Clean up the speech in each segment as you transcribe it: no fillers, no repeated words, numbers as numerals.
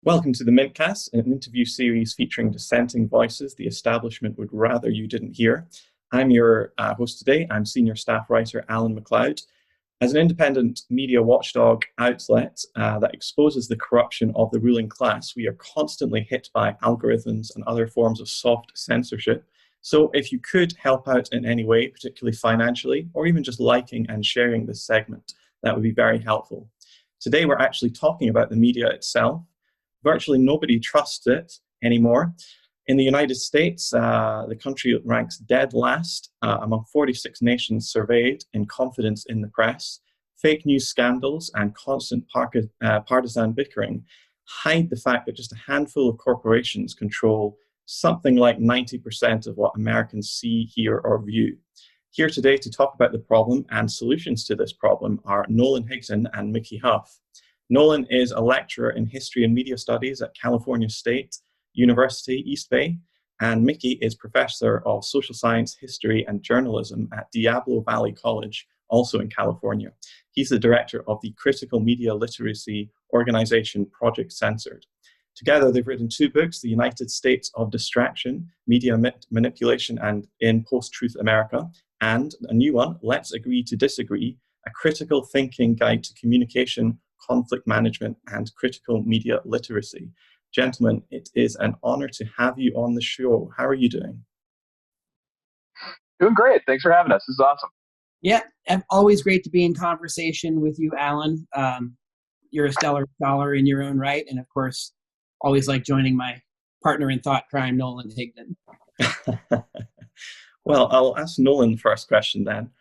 Welcome to the Mintcast, an interview series featuring dissenting voices the establishment would rather you didn't hear. I'm your host today. I'm senior staff writer Alan McLeod. As an independent media watchdog outlet that exposes the corruption of the ruling class, we are constantly hit by algorithms and other forms of soft censorship. So if you could help out in any way, particularly financially, or even just liking and sharing this segment, that would be very helpful. Today, we're actually talking about the media itself. Virtually nobody trusts it anymore. In the United States, the country ranks dead last among 46 nations surveyed in confidence in the press. Fake news scandals and constant partisan bickering hide the fact that just a handful of corporations control something like 90% of what Americans see, hear, or view. Here today to talk about the problem and solutions to this problem are Nolan Higson and Mickey Huff. Nolan is a lecturer in history and media studies at California State University, East Bay, and Mickey is professor of social science, history, and journalism at Diablo Valley College, also in California. He's the director of the critical media literacy organization Project Censored. Together, they've written two books, The United States of Distraction, Media Manipulation and in Post-Truth America, and a new one, Let's Agree to Disagree, a critical thinking guide to communication, conflict management, and critical media literacy. Gentlemen, it is an honor to have you on the show. How are you doing? Doing great. Thanks for having us. This is awesome. Yeah, always great to be in conversation with you, Alan. You're a stellar scholar in your own right, and of course, always like joining my partner in thought crime, Nolan Higson. Well, I'll ask Nolan the first question then.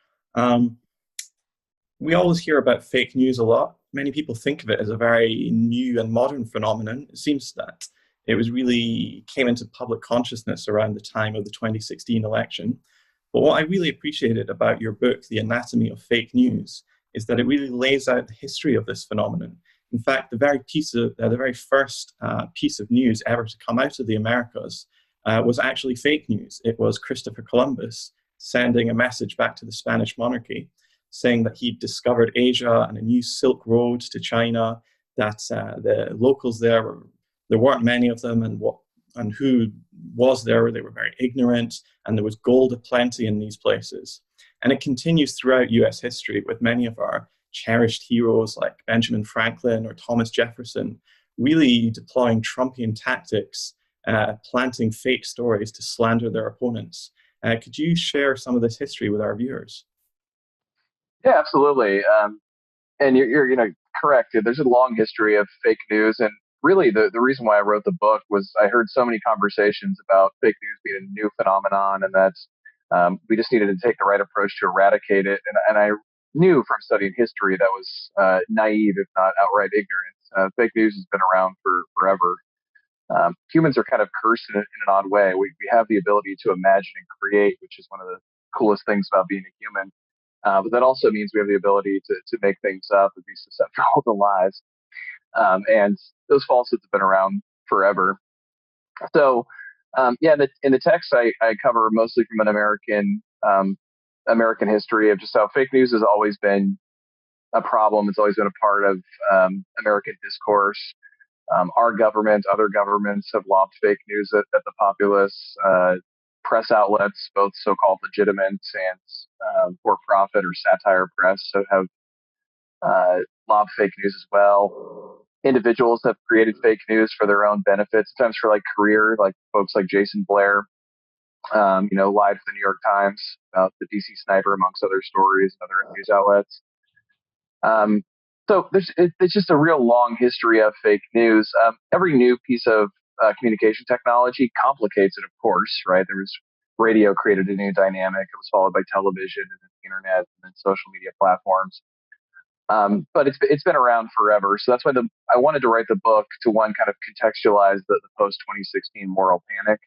We always hear about fake news a lot. Many people think of it as a very new and modern phenomenon. It seems that it was really came into public consciousness around the time of the 2016 election. But what I really appreciated about your book, The Anatomy of Fake News, is that it really lays out the history of this phenomenon. In fact, the very first piece of news ever to come out of the Americas was actually fake news. It was Christopher Columbus sending a message back to the Spanish monarchy, saying that he'd discovered Asia and a new Silk Road to China, that the locals there weren't many of them, and who was there, they were very ignorant, and there was gold aplenty in these places. And it continues throughout US history with many of our cherished heroes like Benjamin Franklin or Thomas Jefferson really deploying Trumpian tactics, planting fake stories to slander their opponents. Could you share some of this history with our viewers? Yeah, absolutely. And you're correct. There's a long history of fake news, and really the reason why I wrote the book was I heard so many conversations about fake news being a new phenomenon, and that we just needed to take the right approach to eradicate it. And I knew from studying history that was naive, if not outright ignorant. Fake news has been around for forever. Humans are kind of cursed in an odd way. We have the ability to imagine and create, which is one of the coolest things about being a human. But that also means we have the ability to make things up and be susceptible to lies. And those falsehoods have been around forever. So, in the text, I cover mostly from an American history of just how fake news has always been a problem. It's always been a part of American discourse. Our government, other governments have lobbed fake news at the populace. Press outlets, both so-called legitimate and for-profit or satire press, have lobbed fake news as well. Individuals have created fake news for their own benefits, sometimes for like career, like folks like Jason Blair, lied to the New York Times about the DC sniper, amongst other stories and other news outlets. So it's just a real long history of fake news. Every new piece of communication technology complicates it, of course, right? There was radio created a new dynamic. It was followed by television and then the internet and then social media platforms. But it's been around forever. So that's why I wanted to write the book to, one, kind of contextualize the post-2016 moral panic,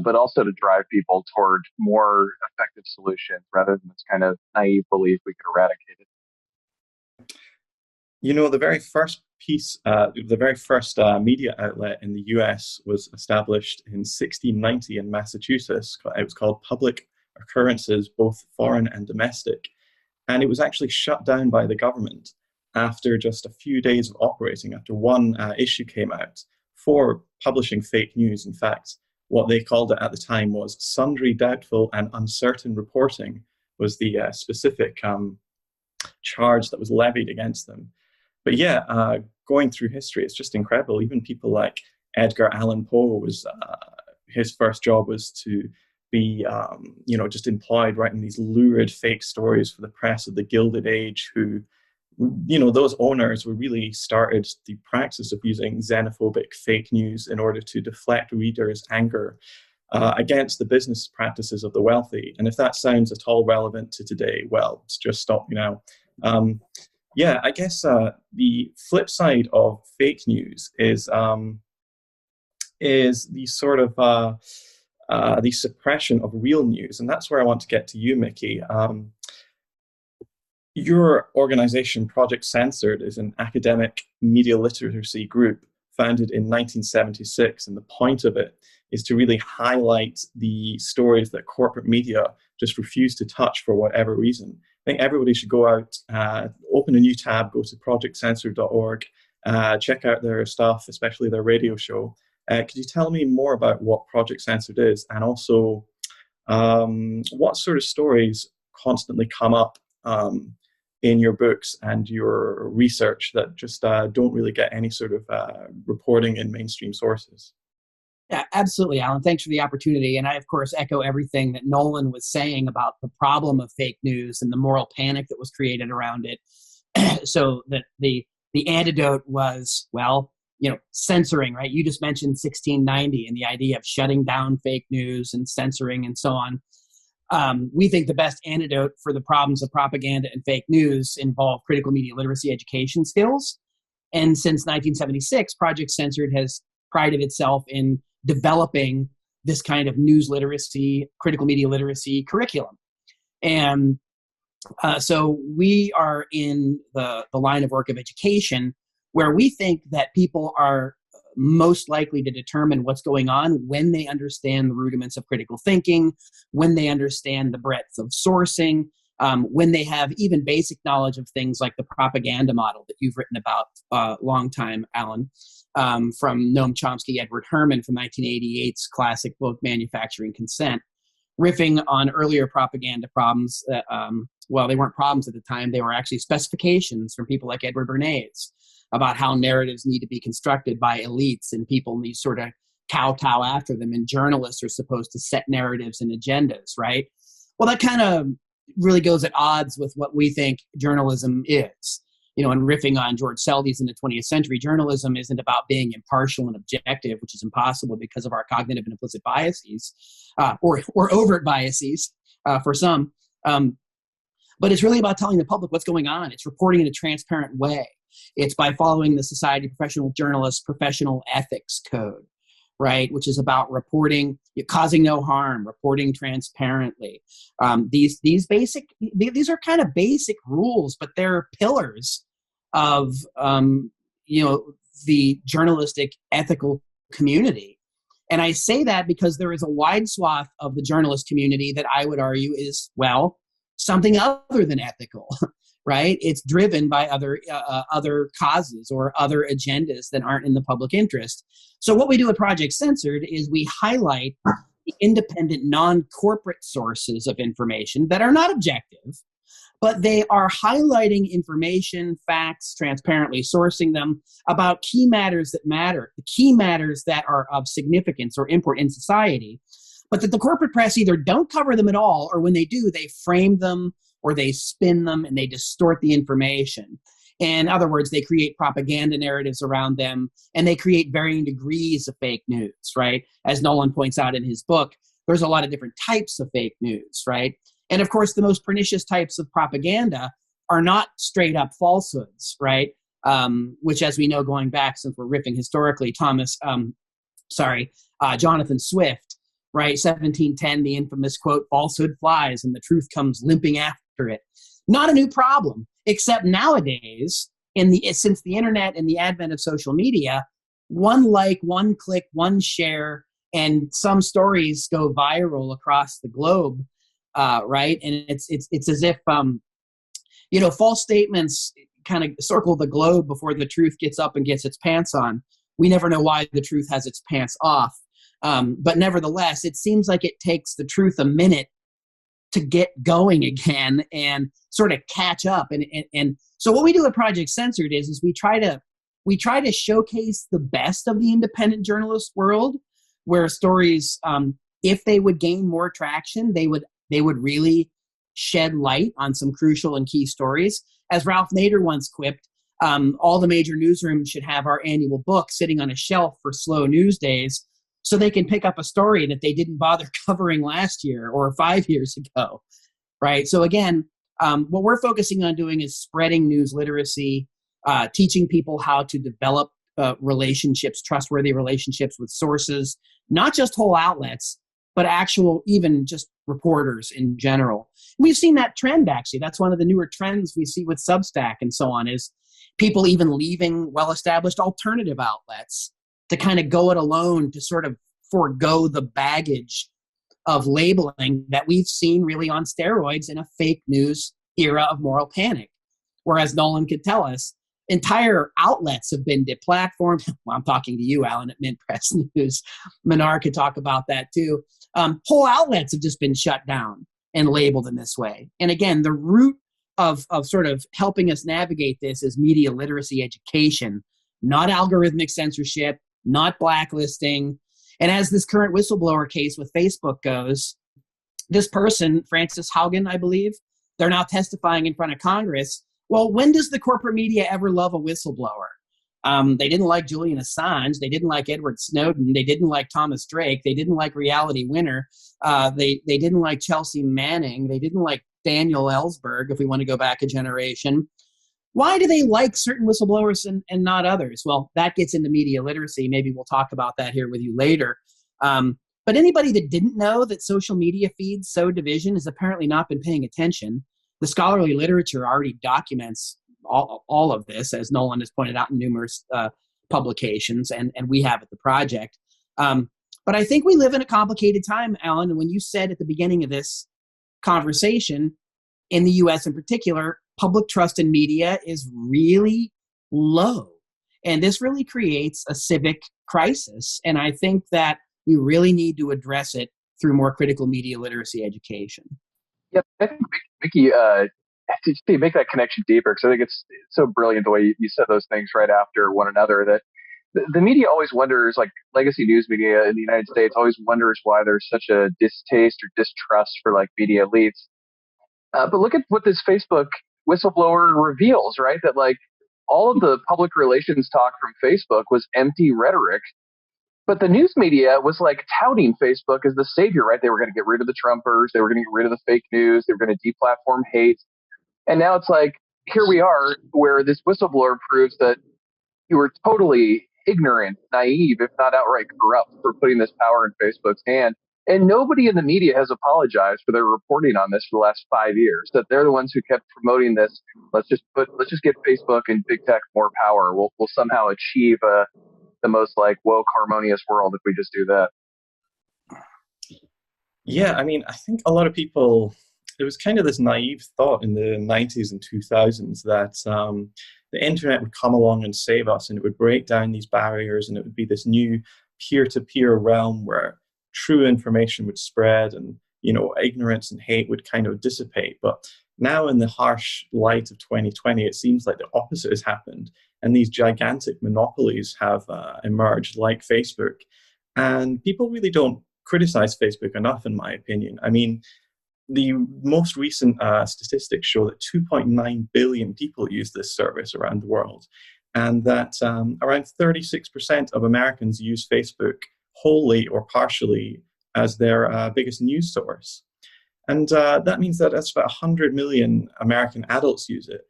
but also to drive people toward more effective solutions rather than this kind of naive belief we could eradicate it. You know, the very first media outlet in the US was established in 1690 in Massachusetts. It was called Public Occurrences, both foreign and domestic. And it was actually shut down by the government after just a few days of operating, after one issue came out before publishing fake news, in fact, what they called it at the time was sundry doubtful and uncertain reporting was the specific charge that was levied against them. But yeah, going through history, it's just incredible. Even people like Edgar Allan Poe was his first job was to be, just employed writing these lurid fake stories for the press of the Gilded Age, who, those owners were really started the practice of using xenophobic fake news in order to deflect readers' anger against the business practices of the wealthy. And if that sounds at all relevant to today, well, just stop me now. I guess the flip side of fake news is the sort of the suppression of real news. And that's where I want to get to you, Mickey. Your organization, Project Censored, is an academic media literacy group founded in 1976. And the point of it is to really highlight the stories that corporate media just refuse to touch for whatever reason. I think everybody should go out, open a new tab, go to projectcensored.org, check out their stuff, especially their radio show. Could you tell me more about what Project Censored is, and also what sort of stories constantly come up in your books and your research that just don't really get any sort of reporting in mainstream sources? Yeah, absolutely, Alan. Thanks for the opportunity. And I, of course, echo everything that Nolan was saying about the problem of fake news and the moral panic that was created around it. So that the antidote was, censoring, right? You just mentioned 1690 and the idea of shutting down fake news and censoring and so on. We think the best antidote for the problems of propaganda and fake news involve critical media literacy education skills. And since 1976, Project Censored has prided itself in developing this kind of news literacy, critical media literacy curriculum. And so we are in the line of work of education, where we think that people are most likely to determine what's going on when they understand the rudiments of critical thinking, when they understand the breadth of sourcing, when they have even basic knowledge of things like the propaganda model that you've written about a long time, Alan, from Noam Chomsky, Edward Herman from 1988's classic book, Manufacturing Consent, riffing on earlier propaganda problems that, they weren't problems at the time, they were actually specifications from people like Edward Bernays about how narratives need to be constructed by elites, and people need sort of kowtow after them, and journalists are supposed to set narratives and agendas, right? Well, that kind of really goes at odds with what we think journalism is. And riffing on George Seldes in the 20th century, journalism isn't about being impartial and objective, which is impossible because of our cognitive and implicit biases, or overt biases for some. But it's really about telling the public what's going on. It's reporting in a transparent way. It's by following the Society of Professional Journalists Professional Ethics Code, right, which is about reporting, causing no harm, reporting transparently. These are kind of basic rules, but they're pillars of the journalistic ethical community. And I say that because there is a wide swath of the journalist community that I would argue is, something other than ethical. Right? It's driven by other causes or other agendas that aren't in the public interest. So what we do at Project Censored is we highlight the independent, non-corporate sources of information that are not objective, but they are highlighting information, facts, transparently sourcing them about key matters that matter, the key matters that are of significance or import in society, but that the corporate press either don't cover them at all, or when they do, they frame them or they spin them and they distort the information. In other words, they create propaganda narratives around them, and they create varying degrees of fake news, right? As Nolan points out in his book, there's a lot of different types of fake news, right? And of course, the most pernicious types of propaganda are not straight up falsehoods, right? Which, as we know, going back, since we're riffing historically, Jonathan Swift, right? 1710, the infamous quote, "Falsehood flies and the truth comes limping after it." Not a new problem, except nowadays, since the internet and the advent of social media, one like, one click, one share, and some stories go viral across the globe, right? And it's as if false statements kind of circle the globe before the truth gets up and gets its pants on. we never know why the truth has its pants off. But nevertheless, it seems like it takes the truth a minute to get going again and sort of catch up. And so what we do at Project Censored is we try to showcase the best of the independent journalist world, where stories, if they would gain more traction, they would really shed light on some crucial and key stories. As Ralph Nader once quipped, all the major newsrooms should have our annual book sitting on a shelf for slow news days, so they can pick up a story that they didn't bother covering last year or 5 years ago, right? So again, what we're focusing on doing is spreading news literacy, teaching people how to develop relationships, trustworthy relationships with sources, not just whole outlets, but actual, even just reporters in general. We've seen that trend, actually. That's one of the newer trends we see with Substack and so on, is people even leaving well-established alternative outlets to kind of go it alone, to sort of forego the baggage of labeling that we've seen really on steroids in a fake news era of moral panic. Whereas Nolan could tell us, entire outlets have been deplatformed. Well, I'm talking to you, Alan, at Mint Press News. Menard could talk about that too. Whole outlets have just been shut down and labeled in this way. And again, the root of sort of helping us navigate this is media literacy education, not algorithmic censorship, not blacklisting. And as this current whistleblower case with Facebook goes, this person, Frances Haugen, I believe, they're now testifying in front of Congress. Well, when does the corporate media ever love a whistleblower? They didn't like Julian Assange. They didn't like Edward Snowden. They didn't like Thomas Drake. They didn't like Reality Winner. They didn't like Chelsea Manning. They didn't like Daniel Ellsberg, if we want to go back a generation. Why do they like certain whistleblowers and not others? Well, that gets into media literacy. Maybe we'll talk about that here with you later. But anybody that didn't know that social media feeds sow division has apparently not been paying attention. The scholarly literature already documents all of this, as Nolan has pointed out in numerous publications, and we have at the project. But I think we live in a complicated time, Alan. And when you said at the beginning of this conversation, in the U.S. in particular, public trust in media is really low. And this really creates a civic crisis. And I think that we really need to address it through more critical media literacy education. Yep, I think Mickey, to make that connection deeper, because I think it's so brilliant the way you said those things right after one another, that the media always wonders, like legacy news media in the United States always wonders why there's such a distaste or distrust for like media elites. But look at what this Facebook whistleblower reveals, right? That like all of the public relations talk from Facebook was empty rhetoric. But the news media was like touting Facebook as the savior, right? They were going to get rid of the Trumpers. They were going to get rid of the fake news. They were going to deplatform hate. And now it's like, here we are, where this whistleblower proves that you were totally ignorant, naive, if not outright corrupt, for putting this power in Facebook's hand. And nobody in the media has apologized for their reporting on this for the last 5 years, that they're the ones who kept promoting this. Let's just get Facebook and big tech more power. We'll somehow achieve the most like woke, harmonious world if we just do that. Yeah, I mean, I think a lot of people, there was kind of this naive thought in the 90s and 2000s that the internet would come along and save us, and it would break down these barriers, and it would be this new peer-to-peer realm where true information would spread, and ignorance and hate would kind of dissipate. But now, in the harsh light of 2020, it seems like the opposite has happened, and these gigantic monopolies have emerged, like Facebook. And people really don't criticize Facebook enough, in my opinion. I mean, the most recent statistics show that 2.9 billion people use this service around the world, and that around 36% of Americans use Facebook wholly or partially as their biggest news source. And that means that that's about 100 million American adults use it.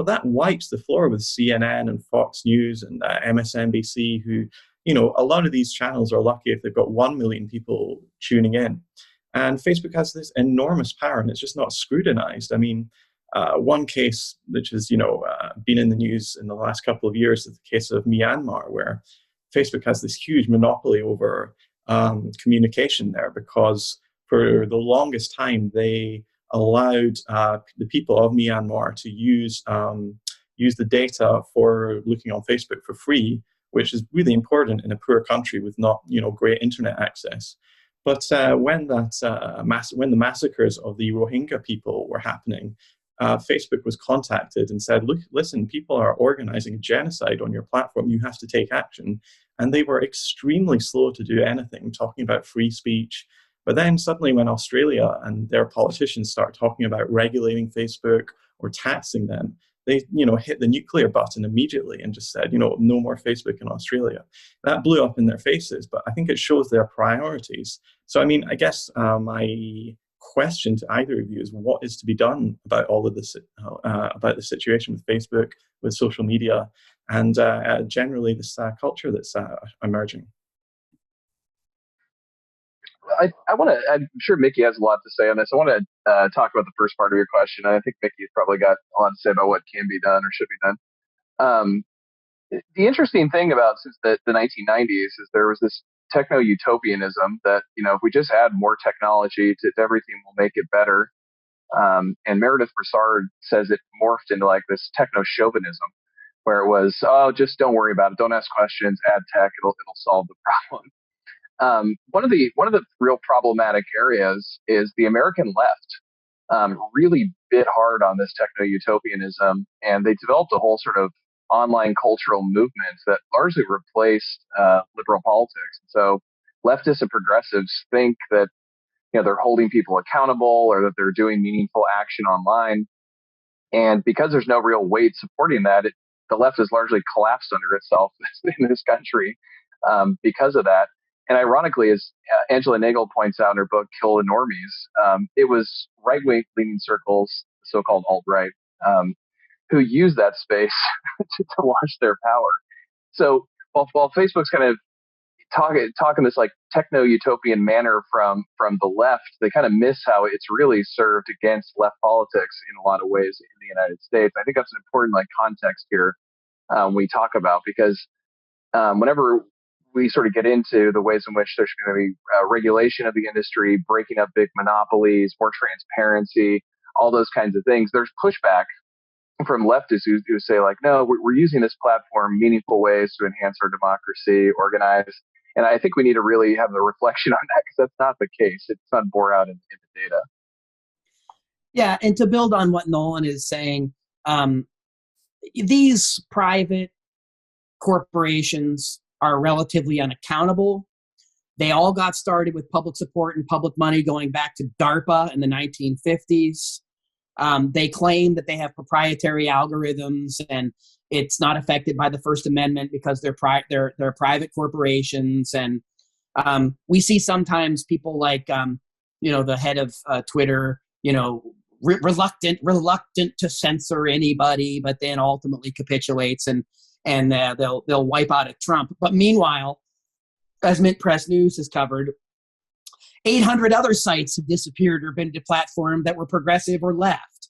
That wipes the floor with CNN and Fox News and MSNBC, who, a lot of these channels are lucky if they've got 1 million people tuning in. And Facebook has this enormous power, and it's just not scrutinized. I mean, one case which has, been in the news in the last couple of years is the case of Myanmar, where Facebook has this huge monopoly over communication there, because for the longest time they allowed the people of Myanmar to use the data for looking on Facebook for free, which is really important in a poor country with not, great internet access. But when when the massacres of the Rohingya people were happening, Facebook was contacted and said, "Look, listen, people are organizing a genocide on your platform. You have to take action." And they were extremely slow to do anything, talking about free speech. But then suddenly, when Australia and their politicians start talking about regulating Facebook or taxing them, they, hit the nuclear button immediately and just said, no more Facebook in Australia. That blew up in their faces, but I think it shows their priorities. So, I mean, I guess my question to either of you is, what is to be done about all of this, about the situation with Facebook, with social media, and generally this culture that's emerging? I want to, I'm sure Mickey has a lot to say on this. I want to talk about the first part of your question. I think Mickey's probably got a lot to say about what can be done or should be done. The interesting thing about since the 1990s is there was this techno-utopianism that, if we just add more technology to everything, will make it better. And Meredith Broussard says it morphed into like this techno-chauvinism where it was, oh, just don't worry about it. Don't ask questions, add tech. It'll solve the problem. One of the real problematic areas is the American left really bit hard on this techno-utopianism, and they developed a whole sort of online cultural movement that largely replaced liberal politics. So leftists and progressives think that they're holding people accountable or that they're doing meaningful action online, and because there's no real weight supporting that, the left has largely collapsed under itself in this country because of that. And ironically, as Angela Nagel points out in her book, Kill the Normies, it was right-wing circles, so-called alt-right, who used that space to launch their power. So while Facebook's kind of talking this like techno-utopian manner from the left, they kind of miss how it's really served against left politics in a lot of ways in the United States. I think that's an important context here we talk about, because whenever we sort of get into the ways in which there's going to be regulation of the industry, breaking up big monopolies, more transparency, all those kinds of things, there's pushback from leftists who say no, we're using this platform meaningful ways to enhance our democracy, organize. And I think we need to really have a reflection on that, because that's not the case. It's not borne out in the data. Yeah, and to build on what Nolan is saying, these private corporations are relatively unaccountable. They all got started with public support and public money going back to DARPA in the 1950s. They claim that they have proprietary algorithms and it's not affected by the First Amendment because they're private corporations. And we see sometimes people like the head of Twitter, reluctant to censor anybody, but then ultimately capitulates and they'll wipe out at Trump. But meanwhile, as Mint Press News has covered, 800 other sites have disappeared or been deplatformed that were progressive or left,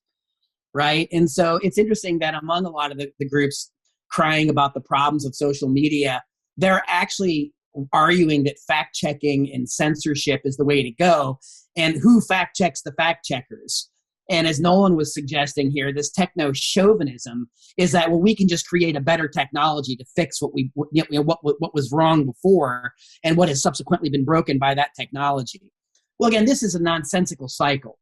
right? And so it's interesting that among a lot of the groups crying about the problems of social media, they're actually arguing that fact-checking and censorship is the way to go. And who fact-checks the fact-checkers? And as Nolan was suggesting here, this techno-chauvinism is that, well, we can just create a better technology to fix what was wrong before and what has subsequently been broken by that technology. Well, again, this is a nonsensical cycle.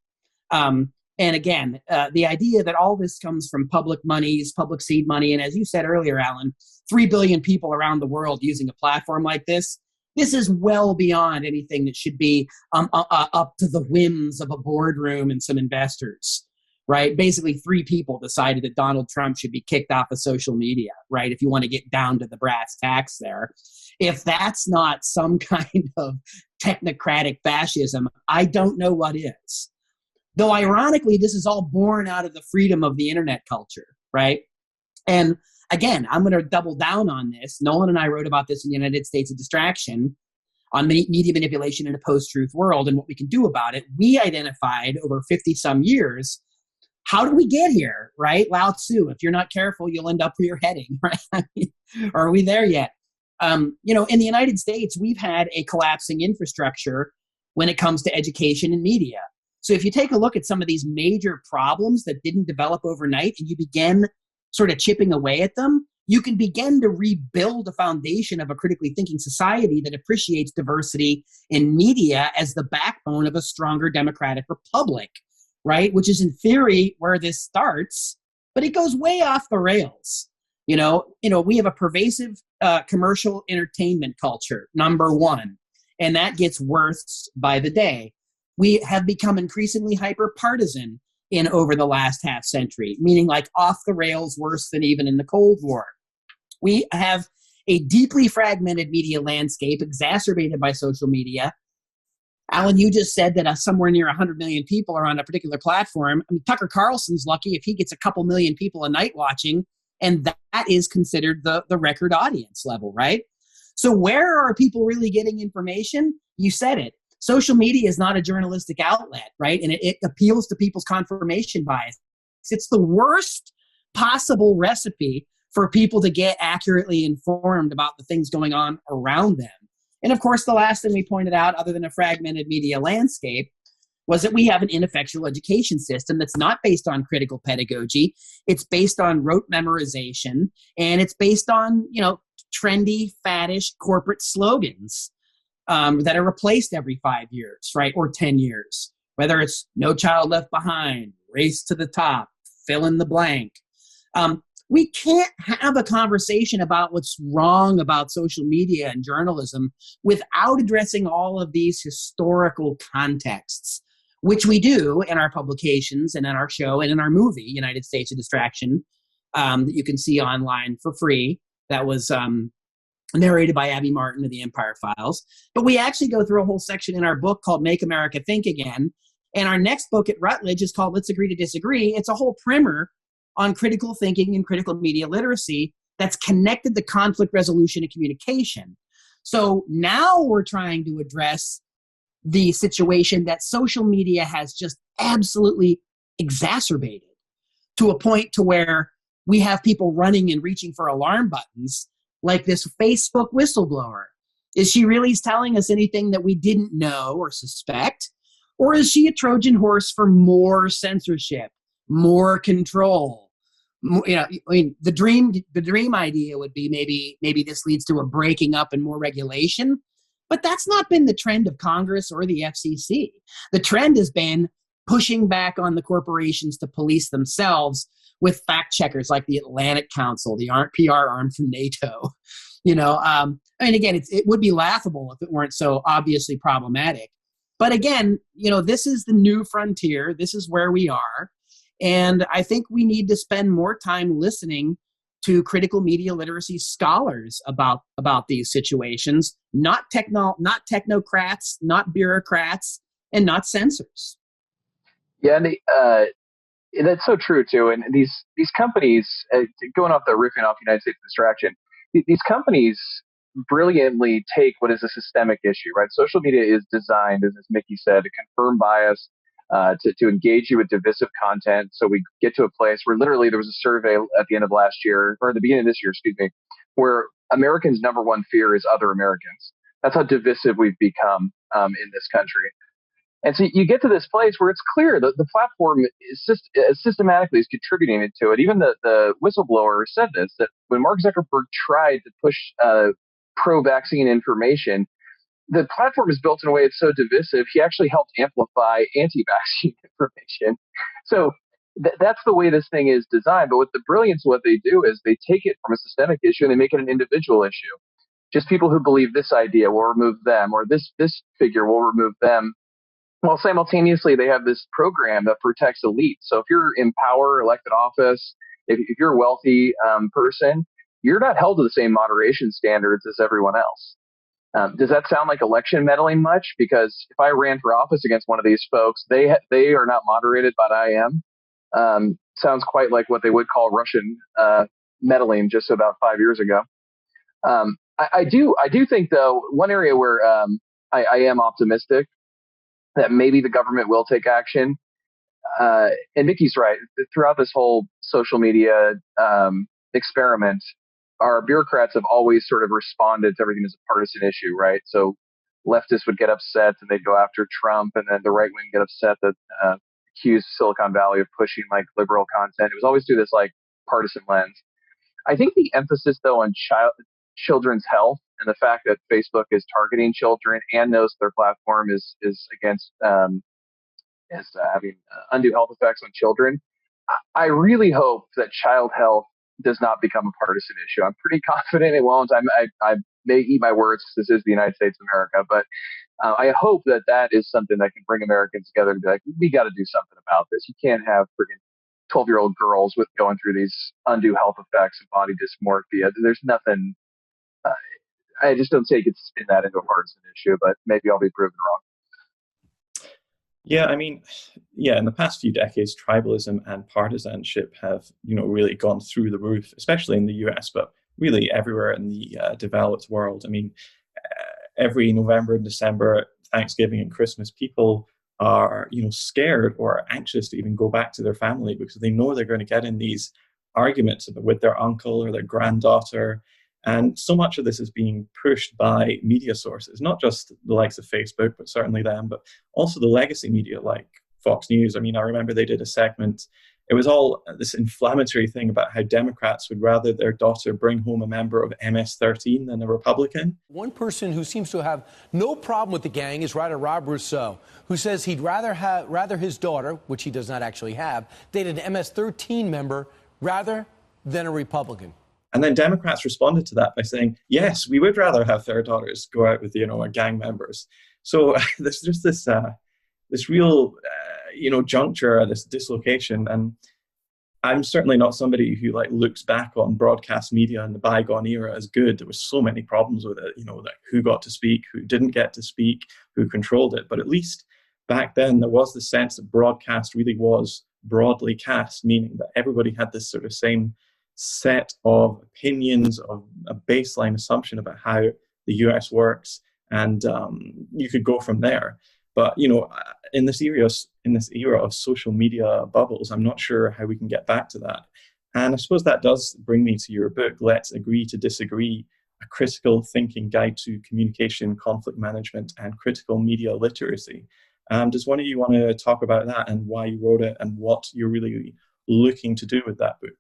And again, the idea that all this comes from public monies, public seed money, and as you said earlier, Alan, 3 billion people around the world using a platform like this is well beyond anything that should be up to the whims of a boardroom and some investors, right? Basically, 3 people decided that Donald Trump should be kicked off of social media, right? If you want to get down to the brass tacks there. If that's not some kind of technocratic fascism, I don't know what is. Though ironically, this is all born out of the freedom of the internet culture, right? And again, I'm going to double down on this. Nolan and I wrote about this in the United States of Distraction on media manipulation in a post-truth world and what we can do about it. We identified over 50-some years, how did we get here, right? Lao Tzu, if you're not careful, you'll end up where you're heading, right? Are we there yet? In the United States, we've had a collapsing infrastructure when it comes to education and media. So if you take a look at some of these major problems that didn't develop overnight and you begin sort of chipping away at them, you can begin to rebuild the foundation of a critically thinking society that appreciates diversity in media as the backbone of a stronger democratic republic, right? Which is in theory where this starts, but it goes way off the rails. We have a pervasive commercial entertainment culture, number one, and that gets worse by the day. We have become increasingly hyper partisan in over the last half century, meaning like off the rails worse than even in the Cold War. We have a deeply fragmented media landscape exacerbated by social media. Alan, you just said that somewhere near 100 million people are on a particular platform. I mean, Tucker Carlson's lucky if he gets a couple million people a night watching, and that is considered the record audience level, right? So where are people really getting information? You said it. Social media is not a journalistic outlet, right? And it appeals to people's confirmation bias. It's the worst possible recipe for people to get accurately informed about the things going on around them. And of course, the last thing we pointed out, other than a fragmented media landscape, was that we have an ineffectual education system that's not based on critical pedagogy. It's based on rote memorization, and it's based on, trendy, faddish corporate slogans that are replaced every 5 years, right, or 10 years, whether it's no child left behind, race to the top, fill in the blank. We can't have a conversation about what's wrong about social media and journalism without addressing all of these historical contexts, which we do in our publications and in our show and in our movie, United States of Distraction, that you can see online for free. That was narrated by Abby Martin of the Empire Files. But we actually go through a whole section in our book called Make America Think Again. And our next book at Routledge is called Let's Agree to Disagree. It's a whole primer on critical thinking and critical media literacy that's connected to conflict resolution and communication. So now we're trying to address the situation that social media has just absolutely exacerbated to a point to where we have people running and reaching for alarm buttons like this Facebook whistleblower. Is she really telling us anything that we didn't know or suspect? Or is she a Trojan horse for more censorship, more control? The dream idea would be maybe this leads to a breaking up and more regulation, but that's not been the trend of Congress or the FCC. The trend has been pushing back on the corporations to police themselves with fact checkers like the Atlantic Council, the PR arm from NATO. Again, it would be laughable if it weren't so obviously problematic. But again, this is the new frontier. This is where we are. And I think we need to spend more time listening to critical media literacy scholars about these situations, not technocrats, not bureaucrats, and not censors. Yeah, and that's so true too. And these companies, going off the riffing off United States Distraction, these companies brilliantly take what is a systemic issue, right? Social media is designed, as Mickey said, to confirm bias, to engage you with divisive content. So we get to a place where literally there was a survey at the end of last year, or the beginning of this year, where Americans' number one fear is other Americans. That's how divisive we've become in this country. And so you get to this place where it's clear that the platform is systematically is contributing to it. Even the whistleblower said this, that when Mark Zuckerberg tried to push pro-vaccine information, the platform is built in a way it's so divisive, he actually helped amplify anti-vaccine information. So that's the way this thing is designed. But with the brilliance of what they do is they take it from a systemic issue and they make it an individual issue. Just people who believe this idea will remove them, or this figure will remove them. Well, simultaneously, they have this program that protects elites. So if you're in power, elected office, if you're a wealthy person, you're not held to the same moderation standards as everyone else. Does that sound like election meddling much? Because if I ran for office against one of these folks, they are not moderated, but I am. Sounds quite like what they would call Russian meddling just about 5 years ago. I do think, though, one area where I am optimistic that maybe the government will take action. And Mickey's right. Throughout this whole social media experiment, our bureaucrats have always sort of responded to everything as a partisan issue, right? So leftists would get upset and they'd go after Trump, and then the right wing get upset that accused Silicon Valley of pushing like liberal content. It was always through this like partisan lens. I think the emphasis though on children's health and the fact that Facebook is targeting children and knows their platform is against having undue health effects on children. I really hope that child health does not become a partisan issue. I'm pretty confident it won't. I may eat my words because this is the United States of America, but I hope that that is something that can bring Americans together and be like, we got to do something about this. You can't have friggin' 12-year-old girls with going through these undue health effects and body dysmorphia. There's nothing. I just don't take it spin that into a partisan issue, but maybe I'll be proven wrong. Yeah, I mean, yeah, in the past few decades, tribalism and partisanship have, really gone through the roof, especially in the US, but really everywhere in the developed world. I mean, every November and December, Thanksgiving and Christmas, people are, scared or anxious to even go back to their family because they know they're going to get in these arguments with their uncle or their granddaughter. And so much of this is being pushed by media sources, not just the likes of Facebook, but certainly them, but also the legacy media like Fox News. I mean, I remember they did a segment. It was all this inflammatory thing about how Democrats would rather their daughter bring home a member of MS-13 than a Republican. One person who seems to have no problem with the gang is writer Rob Rousseau, who says he'd rather his daughter, which he does not actually have, date an MS-13 member rather than a Republican. And then Democrats responded to that by saying, yes, we would rather have their daughters go out with, gang members. So there's just this real, juncture, this dislocation. And I'm certainly not somebody who looks back on broadcast media in the bygone era as good. There was so many problems with it, like who got to speak, who didn't get to speak, who controlled it. But at least back then there was the sense that broadcast really was broadly cast, meaning that everybody had this sort of same set of opinions, of a baseline assumption about how the US works, and you could go from there. But in this era of social media bubbles, I'm not sure how we can get back to that. And I suppose that does bring me to your book, Let's Agree to Disagree: A Critical Thinking Guide to Communication, Conflict Management, and Critical Media Literacy. Does one of you want to talk about that and why you wrote it and what you're really looking to do with that book?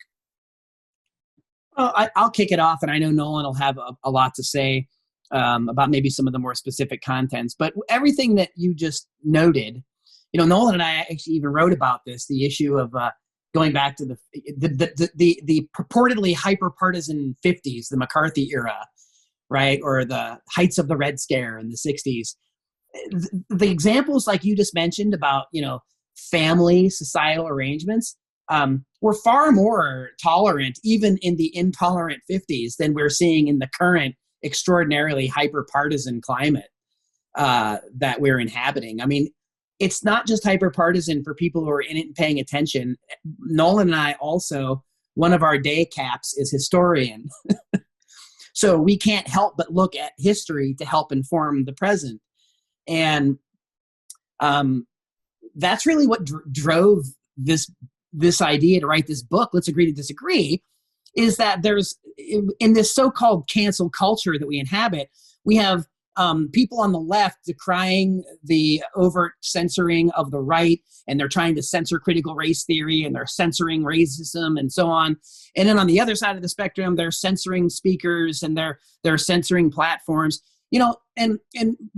Well, I'll kick it off, and I know Nolan will have a lot to say about maybe some of the more specific contents. But everything that you just noted, Nolan and I actually even wrote about this, the issue of going back to the purportedly hyper-partisan 50s, the McCarthy era, right, or the heights of the Red Scare in the 60s. The examples like you just mentioned about, family, societal arrangements, we're far more tolerant, even in the intolerant 50s, than we're seeing in the current extraordinarily hyper-partisan climate that we're inhabiting. I mean, it's not just hyper-partisan for people who are in it and paying attention. Nolan and I also, one of our day caps is historian. So we can't help but look at history to help inform the present. And that's really what drove this idea to write this book, Let's Agree to Disagree, is that there's, in this so-called cancel culture that we inhabit, we have people on the left decrying the overt censoring of the right, and they're trying to censor critical race theory, and they're censoring racism and so on. And then on the other side of the spectrum, they're censoring speakers, and they're censoring platforms. And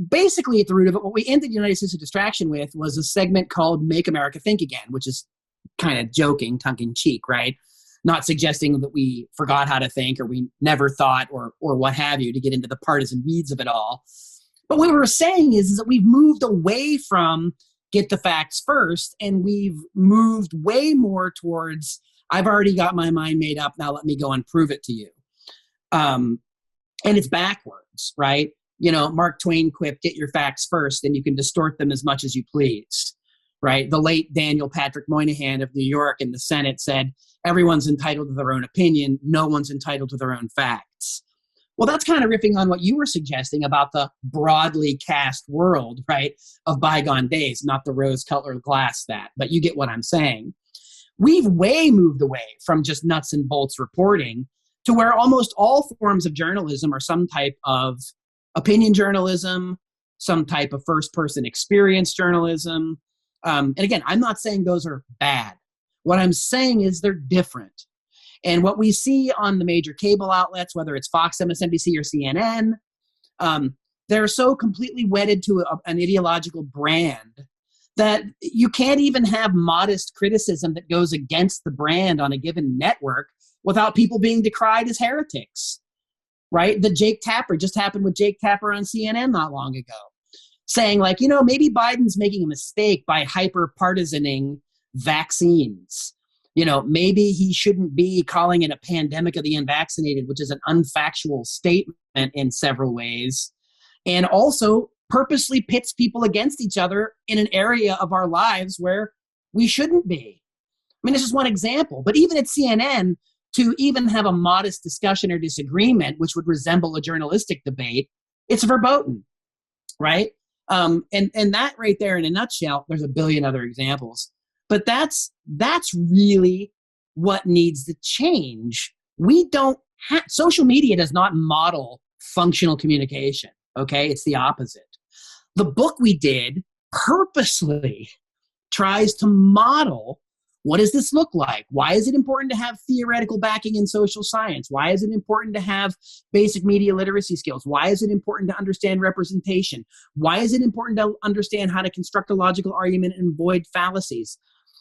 basically at the root of it, what we ended United States of Distraction with was a segment called Make America Think Again, which is kind of joking, tongue-in-cheek, right? Not suggesting that we forgot how to think or we never thought or what have you, to get into the partisan weeds of it all. But what we were saying is that we've moved away from get the facts first, and we've moved way more towards, I've already got my mind made up, now let me go and prove it to you. And it's backwards, right? Mark Twain quipped, get your facts first, and you can distort them as much as you please. Right? The late Daniel Patrick Moynihan of New York in the Senate said, everyone's entitled to their own opinion. No one's entitled to their own facts. Well, that's kind of riffing on what you were suggesting about the broadly cast world, right, of bygone days, not the rose-colored glass but you get what I'm saying. We've way moved away from just nuts and bolts reporting to where almost all forms of journalism are some type of opinion journalism, some type of first-person experience journalism. And again, I'm not saying those are bad. What I'm saying is they're different. And what we see on the major cable outlets, whether it's Fox, MSNBC, or CNN, they're so completely wedded to an ideological brand that you can't even have modest criticism that goes against the brand on a given network without people being decried as heretics, right? The Jake Tapper just happened with Jake Tapper on CNN not long ago, saying like, maybe Biden's making a mistake by hyper-partisaning vaccines. Maybe he shouldn't be calling it a pandemic of the unvaccinated, which is an unfactual statement in several ways, and also purposely pits people against each other in an area of our lives where we shouldn't be. I mean, this is one example, but even at CNN, to even have a modest discussion or disagreement, which would resemble a journalistic debate, it's verboten, right? And that right there in a nutshell, there's a billion other examples, but that's really what needs to change. Social media does not model functional communication, okay? It's the opposite. The book we did purposely tries to model, what does this look like? Why is it important to have theoretical backing in social science? Why is it important to have basic media literacy skills? Why is it important to understand representation? Why is it important to understand how to construct a logical argument and avoid fallacies?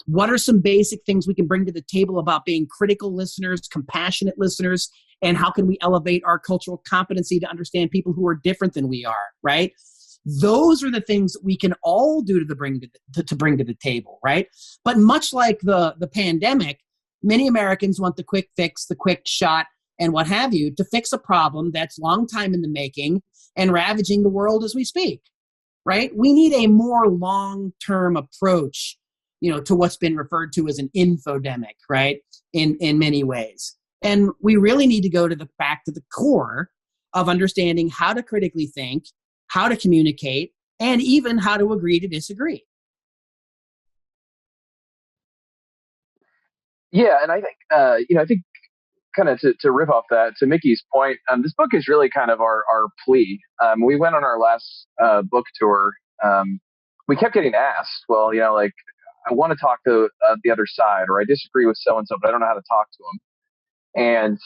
What are some basic things we can bring to the table about being critical listeners, compassionate listeners, and how can we elevate our cultural competency to understand people who are different than we are, right? Those are the things that we can all do to bring to the table, right? But much like the pandemic, many Americans want the quick fix, the quick shot, and what have you, to fix a problem that's long time in the making and ravaging the world as we speak, right? We need a more long-term approach, to what's been referred to as an infodemic, right? In many ways. And we really need to go back to the core of understanding how to critically think, how to communicate, and even how to agree to disagree. Yeah, and I think kind of to riff off that, to Mickey's point, this book is really kind of our plea. We went on our last book tour. We kept getting asked, well, I want to talk to the other side, or I disagree with so-and-so, but I don't know how to talk to them. And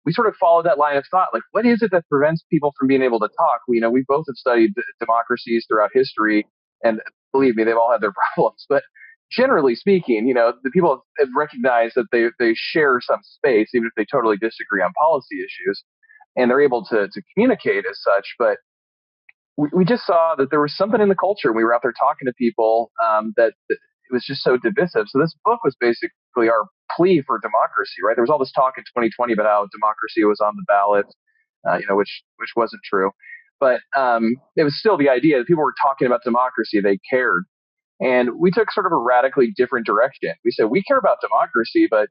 we sort of followed that line of thought, like, what is it that prevents people from being able to talk? We both have studied democracies throughout history, and believe me, they've all had their problems. But generally speaking, the people have recognized that they share some space, even if they totally disagree on policy issues, and they're able to communicate as such. But we just saw that there was something in the culture. We were out there talking to people that it was just so divisive. So this book was basically our plea for democracy, right? There was all this talk in 2020 about how democracy was on the ballot, which wasn't true. But it was still the idea that people were talking about democracy. They cared. And we took sort of a radically different direction. We said, we care about democracy, but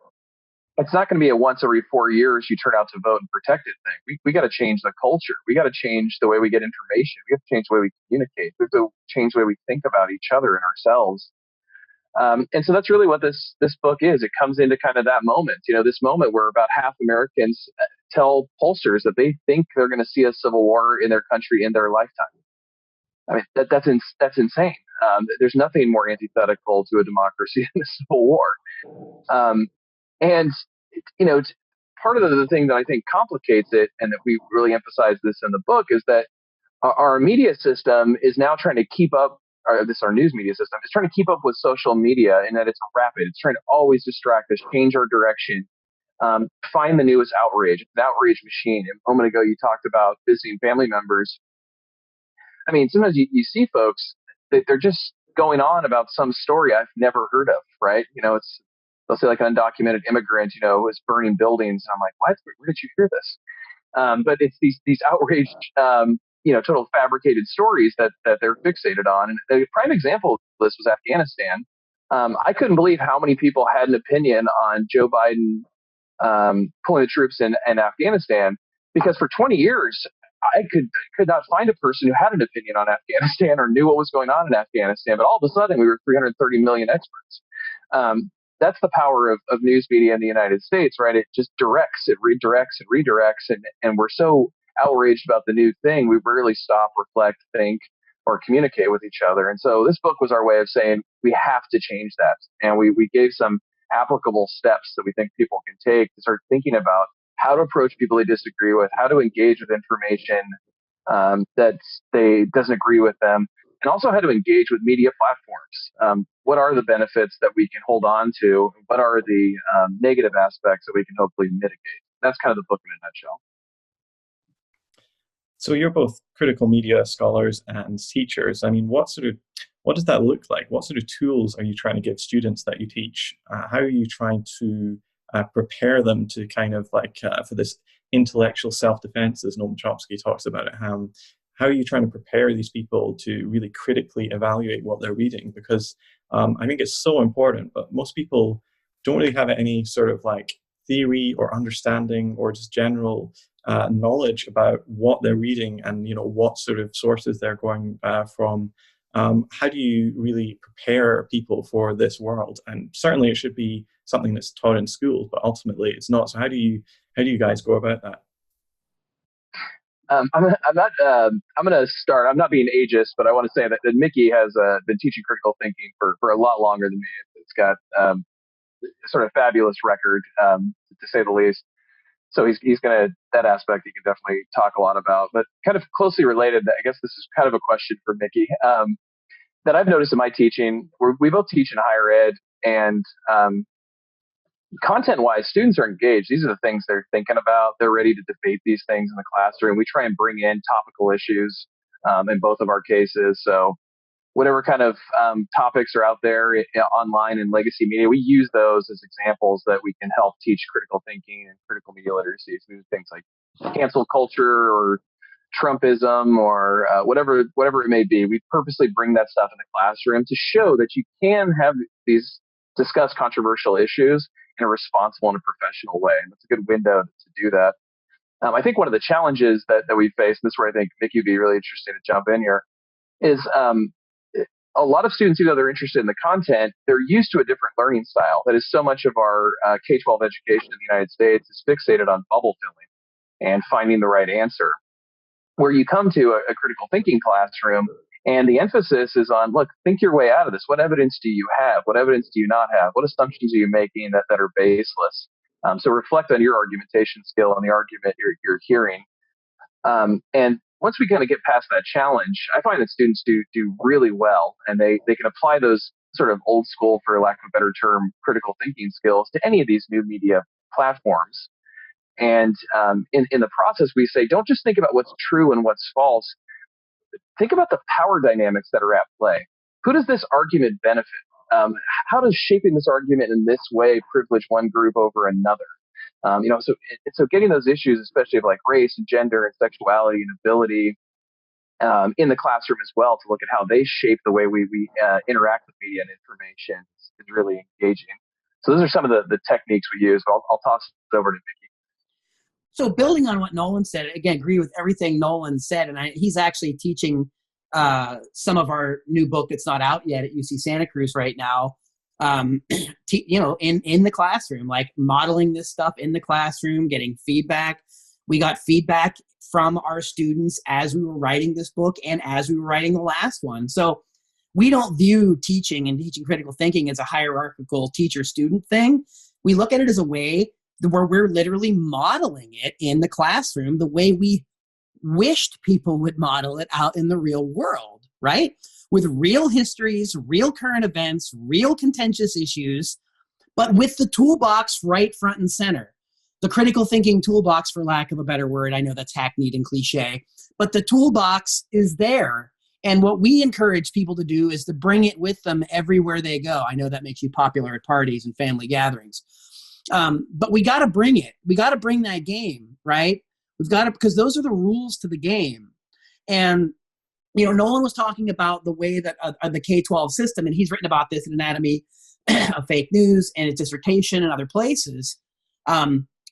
it's not going to be a once every 4 years you turn out to vote and protect it thing. We got to change the culture. We got to change the way we get information. We have to change the way we communicate. We have to change the way we think about each other and ourselves. And so that's really what this book is. It comes into kind of that moment, this moment where about half Americans tell pollsters that they think they're going to see a civil war in their country in their lifetime. I mean, that's insane. There's nothing more antithetical to a democracy than a civil war. And part of the thing that I think complicates it, and that we really emphasize this in the book, is that our media system is now trying to keep up. Our news media system is trying to keep up with social media, in that it's rapid. It's trying to always distract us, change our direction, find the newest outrage. It's an outrage machine. A moment ago, you talked about visiting family members. I mean, sometimes you see folks that they're just going on about some story I've never heard of, right? They'll say like an undocumented immigrant, was burning buildings. And I'm like, what? Where did you hear this? But it's these outraged, total fabricated stories that they're fixated on. And a prime example of this was Afghanistan. I couldn't believe how many people had an opinion on Joe Biden pulling the troops in Afghanistan, because for 20 years, I could not find a person who had an opinion on Afghanistan or knew what was going on in Afghanistan. But all of a sudden, we were 330 million experts. That's the power of news media in the United States, right? It just redirects, and we're so outraged about the new thing, we rarely stop, reflect, think, or communicate with each other. And so this book was our way of saying we have to change that. And we gave some applicable steps that we think people can take to start thinking about how to approach people they disagree with, how to engage with information that they doesn't agree with them, and also how to engage with media platforms. What are the benefits that we can hold on to? What are the negative aspects that we can hopefully mitigate? That's kind of the book in a nutshell. So you're both critical media scholars and teachers. I mean, what does that look like? What sort of tools are you trying to give students that you teach? How are you trying to prepare them to kind of like for this intellectual self-defense, as Noam Chomsky talks about it? How are you trying to prepare these people to really critically evaluate what they're reading? Because I think it's so important, but most people don't really have any sort of like theory or understanding or just general knowledge about what they're reading and, what sort of sources they're going from. How do you really prepare people for this world? And certainly it should be something that's taught in schools, but ultimately it's not. So how do you guys go about that? I'm going to start. I'm not being ageist, but I want to say that Mickey has been teaching critical thinking for a lot longer than me. It's got sort of fabulous record, to say the least. So he's going to, that aspect he can definitely talk a lot about. But kind of closely related, I guess this is kind of a question for Mickey, that I've noticed in my teaching. We both teach in higher ed, and content-wise, students are engaged. These are the things they're thinking about. They're ready to debate these things in the classroom. We try and bring in topical issues in both of our cases. So whatever kind of topics are out there online in legacy media, we use those as examples that we can help teach critical thinking and critical media literacy. So things like cancel culture or Trumpism or whatever it may be. We purposely bring that stuff in the classroom to show that you can have these discuss controversial issues in a responsible and a professional way. And that's a good window to do that. I think one of the challenges that we face, and this is where I think Mickey would be really interested to jump in here, is a lot of students, even though they're interested in the content, they're used to a different learning style. That is, so much of our K-12 education in the United States is fixated on bubble filling and finding the right answer. Where you come to a critical thinking classroom, and the emphasis is on, look, think your way out of this. What evidence do you have? What evidence do you not have? What assumptions are you making that are baseless? So reflect on your argumentation skill and the argument you're hearing. And once we kind of get past that challenge, I find that students do really well, and they can apply those sort of old school, for lack of a better term, critical thinking skills to any of these new media platforms. And in the process, we say, don't just think about what's true and what's false. Think about the power dynamics that are at play. Who does this argument benefit? How does shaping this argument in this way privilege one group over another? So getting those issues, especially of like race and gender and sexuality and ability, in the classroom as well, to look at how they shape the way we interact with media and information is really engaging. So those are some of the techniques we use. But I'll toss it over to Mickey. So building on what Nolan said, again, agree with everything Nolan said. And he's actually teaching some of our new book that's not out yet at UC Santa Cruz right now, in the classroom, like modeling this stuff in the classroom, getting feedback. We got feedback from our students as we were writing this book and as we were writing the last one. So we don't view teaching and teaching critical thinking as a hierarchical teacher-student thing. We look at it as a way where we're literally modeling it in the classroom the way we wished people would model it out in the real world, right? With real histories, real current events, real contentious issues, but with the toolbox right front and center. The critical thinking toolbox, for lack of a better word. I know that's hackneyed and cliche, but the toolbox is there. And what we encourage people to do is to bring it with them everywhere they go. I know that makes you popular at parties and family gatherings. But we got to bring it. We got to bring that game, right? We've got to, because those are the rules to the game. And, Nolan was talking about the way that the K-12 system, and he's written about this in Anatomy of Fake News and his dissertation and other places.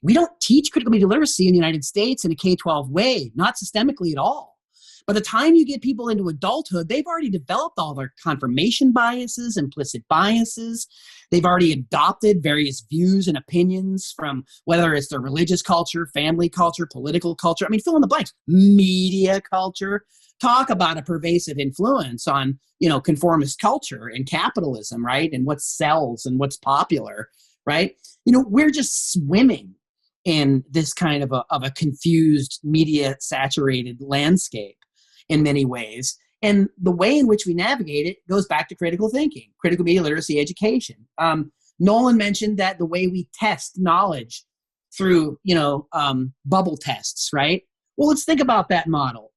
We don't teach critical media literacy in the United States in a K-12 way, not systemically at all. By the time you get people into adulthood, they've already developed all their confirmation biases, implicit biases. They've already adopted various views and opinions from whether it's their religious culture, family culture, political culture. I mean, fill in the blanks. Media culture. Talk about a pervasive influence on, conformist culture and capitalism, right? And what sells and what's popular, right? We're just swimming in this kind of a confused, media-saturated landscape in many ways. And the way in which we navigate it goes back to critical thinking, critical media literacy education. Nolan mentioned that the way we test knowledge through, bubble tests, right? Well, let's think about that model.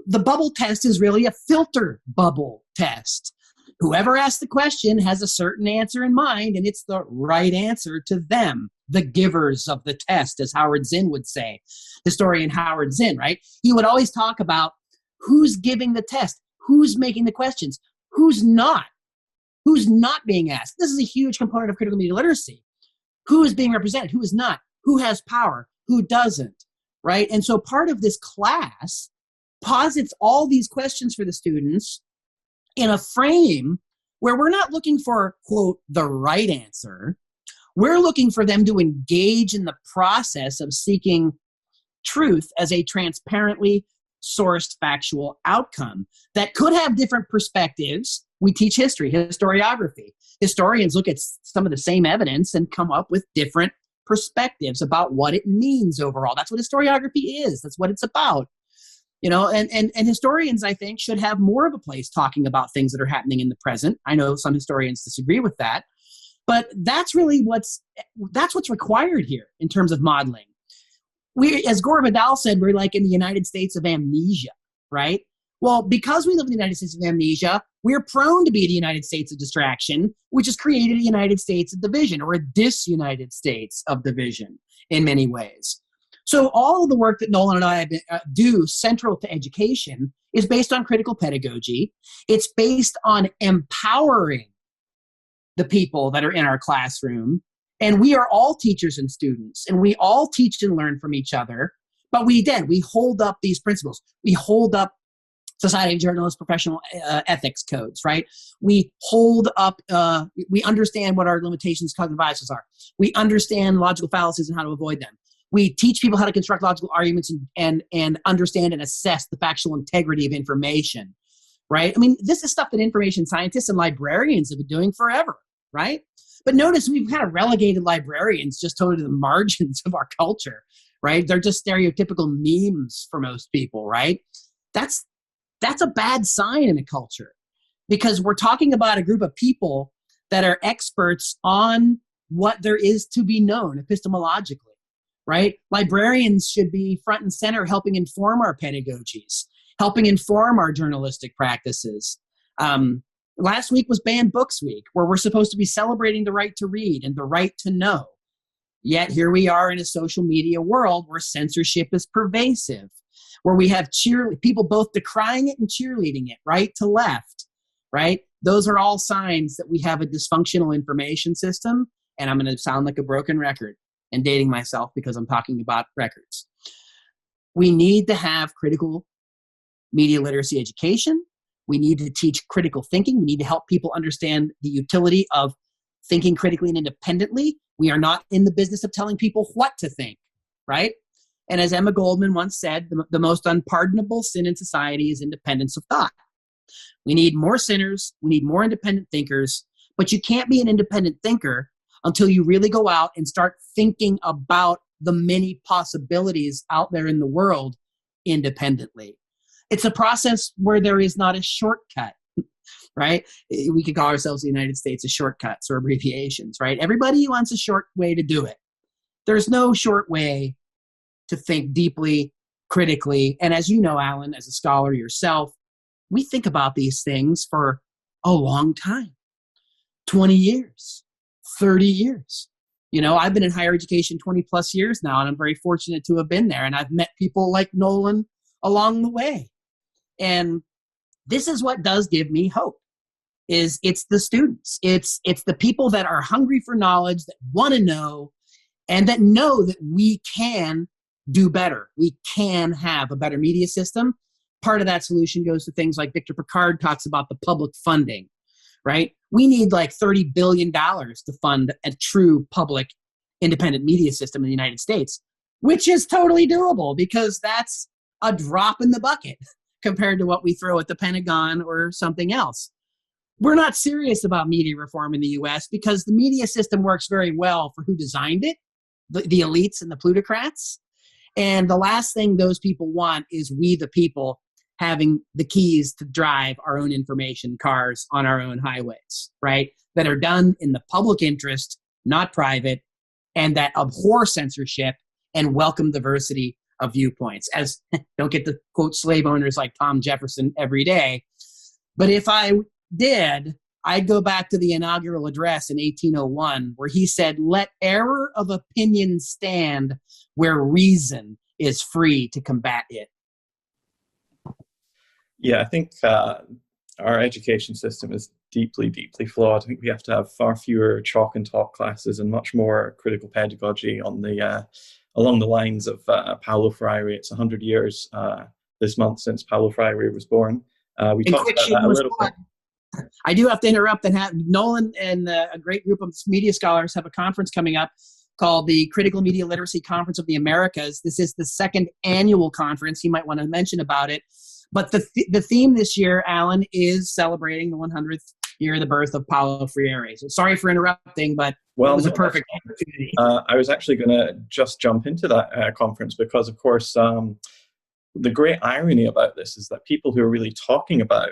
The bubble test is really a filter bubble test. Whoever asks the question has a certain answer in mind, and it's the right answer to them, the givers of the test, as Howard Zinn would say, historian Howard Zinn, right? He would always talk about who's giving the test, who's making the questions, who's not being asked. This is a huge component of critical media literacy. Who is being represented, who is not, who has power, who doesn't, right? And so part of this class posits all these questions for the students in a frame where we're not looking for, quote, the right answer. We're looking for them to engage in the process of seeking truth as a transparently sourced factual outcome that could have different perspectives. We teach history, historiography. Historians look at some of the same evidence and come up with different perspectives about what it means overall. That's what historiography is. That's what it's about. And historians, I think, should have more of a place talking about things that are happening in the present. I know some historians disagree with that, but that's really what's required here in terms of modeling. We, as Gore Vidal said, we're like in the United States of amnesia, right? Well, because we live in the United States of amnesia, we're prone to be the United States of distraction, which has created a United States of division, or a dis-United States of division in many ways. So all of the work that Nolan and I do central to education is based on critical pedagogy. It's based on empowering the people that are in our classroom. And we are all teachers and students, and we all teach and learn from each other. But we hold up these principles. We hold up Society of Journalists professional ethics codes, right? We hold up, we understand what our limitations, cognitive biases are. We understand logical fallacies and how to avoid them. We teach people how to construct logical arguments and understand and assess the factual integrity of information, right? I mean, this is stuff that information scientists and librarians have been doing forever, right? But notice we've kind of relegated librarians just totally to the margins of our culture, right? They're just stereotypical memes for most people, right? That's a bad sign in a culture, because we're talking about a group of people that are experts on what there is to be known epistemologically. Right? Librarians should be front and center helping inform our pedagogies, helping inform our journalistic practices. Last week was Banned Books Week, where we're supposed to be celebrating the right to read and the right to know. Yet here we are in a social media world where censorship is pervasive, where we have people both decrying it and cheerleading it, right to left, right? Those are all signs that we have a dysfunctional information system, and I'm going to sound like a broken record and dating myself because I'm talking about records. We need to have critical media literacy education. We need to teach critical thinking. We need to help people understand the utility of thinking critically and independently. We are not in the business of telling people what to think, right? And as Emma Goldman once said, the most unpardonable sin in society is independence of thought. We need more sinners. We need more independent thinkers. But you can't be an independent thinker until you really go out and start thinking about the many possibilities out there in the world independently. It's a process where there is not a shortcut, right? We could call ourselves the United States of shortcuts or abbreviations, right? Everybody wants a short way to do it. There's no short way to think deeply, critically. And as you know, Alan, as a scholar yourself, we think about these things for a long time, 20 years. 30 years. I've been in higher education 20 plus years now, and I'm very fortunate to have been there. And I've met people like Nolan along the way. And this is what does give me hope, is it's the students. It's the people that are hungry for knowledge, that want to know, and that know that we can do better. We can have a better media system, part of that solution goes to things like Victor Picard talks about the public funding, right? We need like $30 billion to fund a true public independent media system in the United States, which is totally doable because that's a drop in the bucket compared to what we throw at the Pentagon or something else. We're not serious about media reform in the US because the media system works very well for who designed it, the elites and the plutocrats. And the last thing those people want is we, the people, having the keys to drive our own information cars on our own highways, right? That are done in the public interest, not private, and that abhor censorship and welcome diversity of viewpoints. As don't get to quote slave owners like Tom Jefferson every day, but if I did, I'd go back to the inaugural address in 1801 where he said, "Let error of opinion stand where reason is free to combat it." Yeah, I think our education system is deeply, deeply flawed. I think we have to have far fewer chalk and talk classes and much more critical pedagogy on the along the lines of Paulo Freire. It's 100 years this month since Paulo Freire was born. We talked about that a little bit. I do have to interrupt and have Nolan and a great group of media scholars have a conference coming up called the Critical Media Literacy Conference of the Americas. This is the second annual conference. You might want to mention about it. But the theme this year, Alan, is celebrating the 100th year of the birth of Paulo Freire. So sorry for interrupting, but it was a perfect opportunity. I was actually going to just jump into that conference because, of course, the great irony about this is that people who are really talking about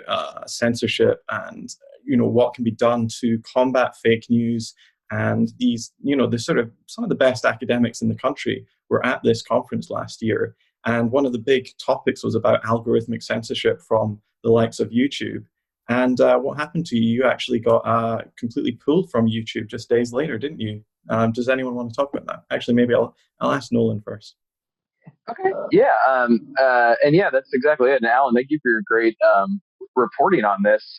censorship and what can be done to combat fake news and these the sort of some of the best academics in the country were at this conference last year, and one of the big topics was about algorithmic censorship from the likes of YouTube. And what happened to you? You actually got completely pulled from YouTube just days later, didn't you? Does anyone want to talk about that? Actually, maybe I'll ask Nolan first. Okay. Yeah. And yeah, that's exactly it. And Alan, thank you for your great reporting on this.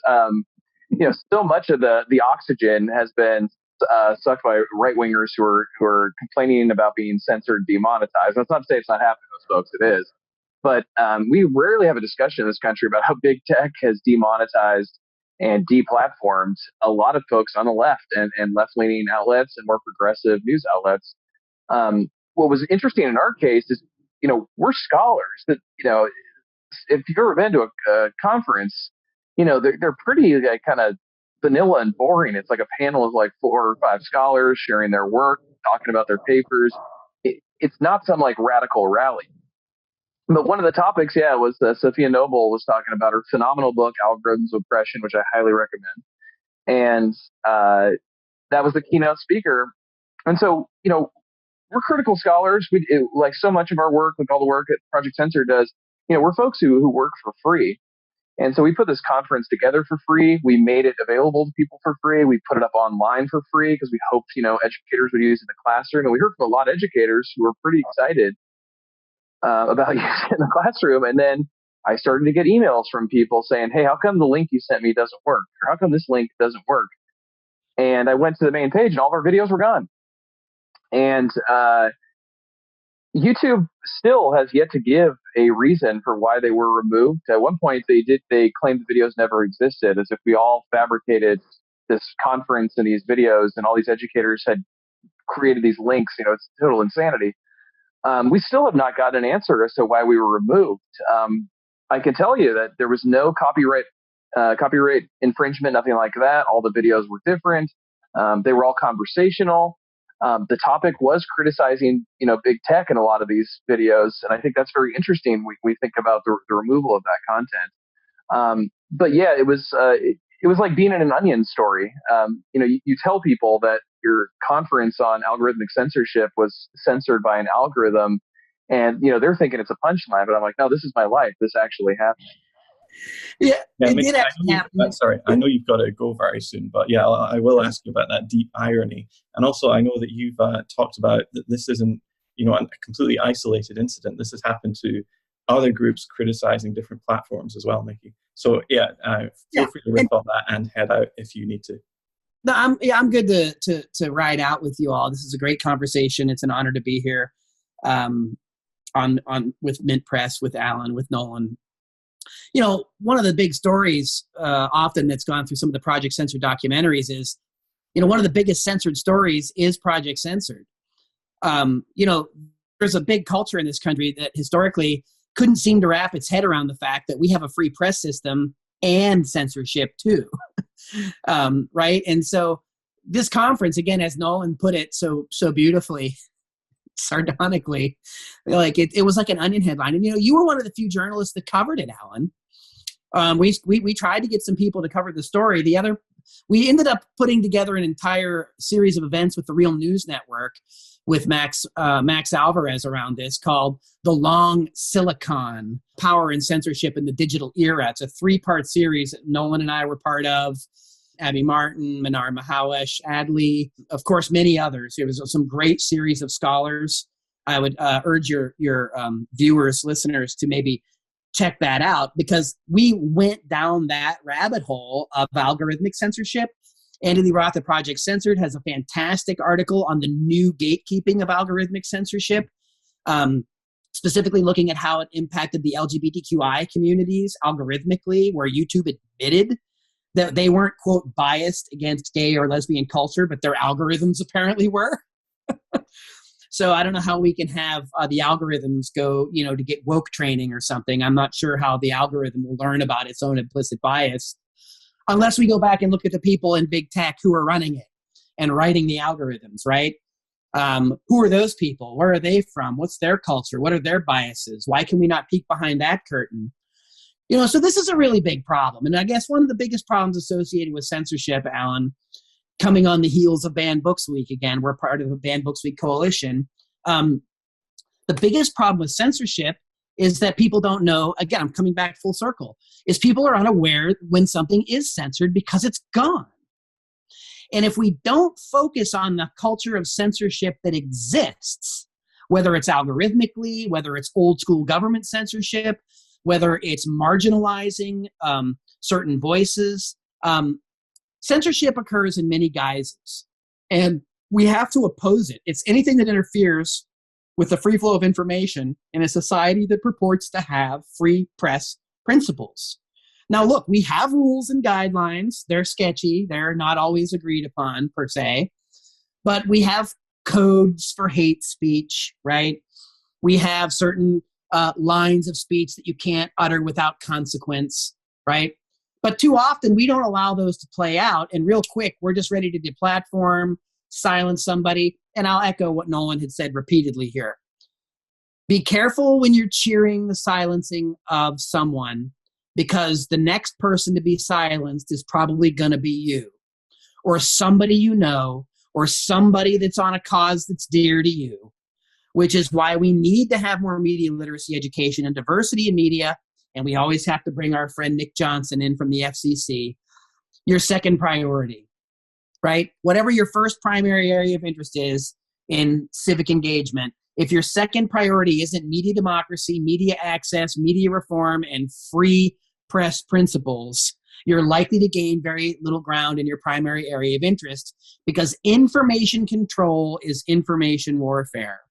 So much of the oxygen has been sucked by right wingers who are complaining about being censored, demonetized. That's not to say it's not happening to those folks. It is. But we rarely have a discussion in this country about how big tech has demonetized and deplatformed a lot of folks on the left and left-leaning outlets and more progressive news outlets. What was interesting in our case is, we're scholars that, if you've ever been to a conference, they're pretty kind of vanilla and boring. It's like a panel of like 4 or 5 scholars sharing their work, talking about their papers. It's not some like radical rally. But one of the topics, was Sophia Noble was talking about her phenomenal book, Algorithms of Oppression, which I highly recommend. And that was the keynote speaker. And so, we're critical scholars. Like so much of our work, like all the work that Project Censor does, we're folks who work for free. And so we put this conference together for free. We made it available to people for free. We put it up online for free because we hoped, educators would use it in the classroom. And we heard from a lot of educators who were pretty excited about using it in the classroom. And then I started to get emails from people saying, "Hey, how come the link you sent me doesn't work? Or how come this link doesn't work?" And I went to the main page and all of our videos were gone. And YouTube still has yet to give a reason for why they were removed. At one point, they claimed the videos never existed, as if we all fabricated this conference and these videos, and all these educators had created these links. It's total insanity. We still have not gotten an answer as to why we were removed. I can tell you that there was no copyright infringement, nothing like that. All the videos were different. They were all conversational. The topic was criticizing, big tech in a lot of these videos, and I think that's very interesting. We think about the removal of that content. But yeah, it was like being in an Onion story. You tell people that your conference on algorithmic censorship was censored by an algorithm, and they're thinking it's a punchline. But I'm like, no, this is my life. This actually happened. Yeah, it did actually happen. Sorry, I know you've got to go very soon, but yeah, I will ask you about that deep irony. And also, I know that you've talked about that this isn't, a completely isolated incident. This has happened to other groups criticizing different platforms as well, Mickey. So yeah, feel free to rip on that and head out if you need to. No, I'm good to ride out with you all. This is a great conversation. It's an honor to be here, on with Mint Press, with Alan, with Nolan. One of the big stories often that's gone through some of the Project Censored documentaries is, one of the biggest censored stories is Project Censored. There's a big culture in this country that historically couldn't seem to wrap its head around the fact that we have a free press system and censorship too. Right? And so this conference, again, as Nolan put it so beautifully, sardonically, like it was like an Onion headline. And you were one of the few journalists that covered it, Alan. We tried to get some people to cover the story. We ended up putting together an entire series of events with the Real News Network with Max Alvarez around this, called The Long Silicon: Power and Censorship in the Digital Era. It's a 3-part series that Nolan and I were part of. Abby Martin, Manar Mahawesh, Adley, of course, many others. There was some great series of scholars. I would urge your viewers, listeners, to maybe check that out, because we went down that rabbit hole of algorithmic censorship. Andy Lee Roth at Project Censored has a fantastic article on the new gatekeeping of algorithmic censorship, specifically looking at how it impacted the LGBTQI communities algorithmically, where YouTube admitted that they weren't, quote, biased against gay or lesbian culture, but their algorithms apparently were. So I don't know how we can have the algorithms go, to get woke training or something. I'm not sure how the algorithm will learn about its own implicit bias unless we go back and look at the people in big tech who are running it and writing the algorithms, right? Who are those people? Where are they from? What's their culture? What are their biases? Why can we not peek behind that curtain? So this is a really big problem. And I guess one of the biggest problems associated with censorship, Alan, coming on the heels of Banned Books Week, again, we're part of the Banned Books Week coalition. The biggest problem with censorship is that people don't know, again, I'm coming back full circle, is people are unaware when something is censored because it's gone. And if we don't focus on the culture of censorship that exists, whether it's algorithmically, whether it's old school government censorship, whether it's marginalizing certain voices, censorship occurs in many guises. And we have to oppose it. It's anything that interferes with the free flow of information in a society that purports to have free press principles. Now, look, we have rules and guidelines. They're sketchy. They're not always agreed upon, per se. But we have codes for hate speech, right? We have certain lines of speech that you can't utter without consequence, right? But too often, we don't allow those to play out. And real quick, we're just ready to deplatform, silence somebody. And I'll echo what Nolan had said repeatedly here. Be careful when you're cheering the silencing of someone, because the next person to be silenced is probably going to be you, or somebody you know, or somebody that's on a cause that's dear to you, which is why we need to have more media literacy education and diversity in media. And we always have to bring our friend Nick Johnson in from the FCC. Your second priority, right? Whatever your first primary area of interest is in civic engagement, if your second priority isn't media democracy, media access, media reform, and free press principles, you're likely to gain very little ground in your primary area of interest, because information control is information warfare.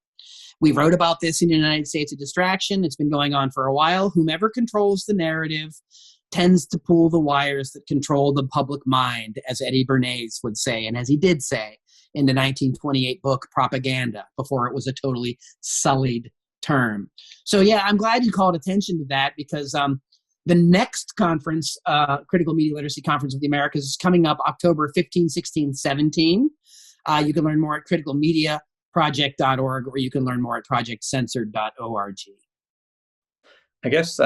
We wrote about this in the United States of Distraction. It's been going on for a while. Whomever controls the narrative tends to pull the wires that control the public mind, as Eddie Bernays would say, and as he did say in the 1928 book Propaganda, before it was a totally sullied term. So yeah, I'm glad you called attention to that, because the next conference, Critical Media Literacy Conference of the Americas, is coming up October 15, 16, 17. You can learn more at criticalmediaproject.org, or you can learn more at projectcensored.org. I guess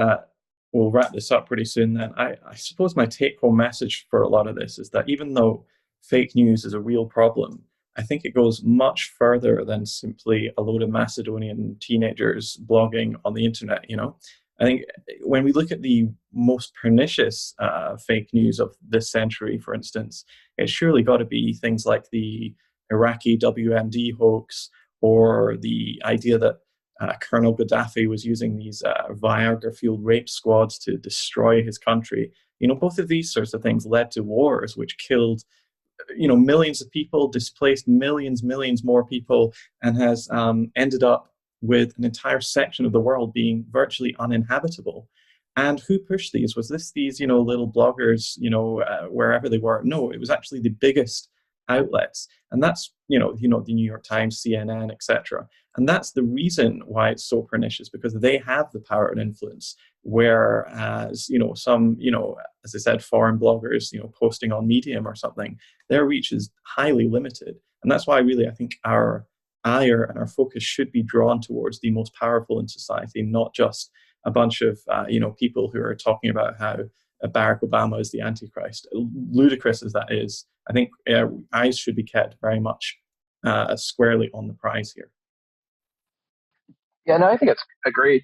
we'll wrap this up pretty soon then. I suppose my take-home message for a lot of this is that even though fake news is a real problem, I think it goes much further than simply a load of Macedonian teenagers blogging on the internet, I think when we look at the most pernicious fake news of this century, for instance, it's surely got to be things like the Iraqi WMD hoax, or the idea that Colonel Gaddafi was using these Viagra-fueled rape squads to destroy his country. Both of these sorts of things led to wars which killed millions of people, displaced millions more people, and has ended up with an entire section of the world being virtually uninhabitable. And who pushed these? Was this these, little bloggers, wherever they were? No, it was actually the biggest outlets. And that's, the New York Times, CNN, etc. And that's the reason why it's so pernicious, because they have the power and influence. Whereas, some, as I said, foreign bloggers, posting on Medium or something, their reach is highly limited. And that's why really I think our ire and our focus should be drawn towards the most powerful in society, not just a bunch of people who are talking about how Barack Obama is the Antichrist. Ludicrous as that is, I think eyes should be kept very much squarely on the prize here. Yeah, no, I think it's a great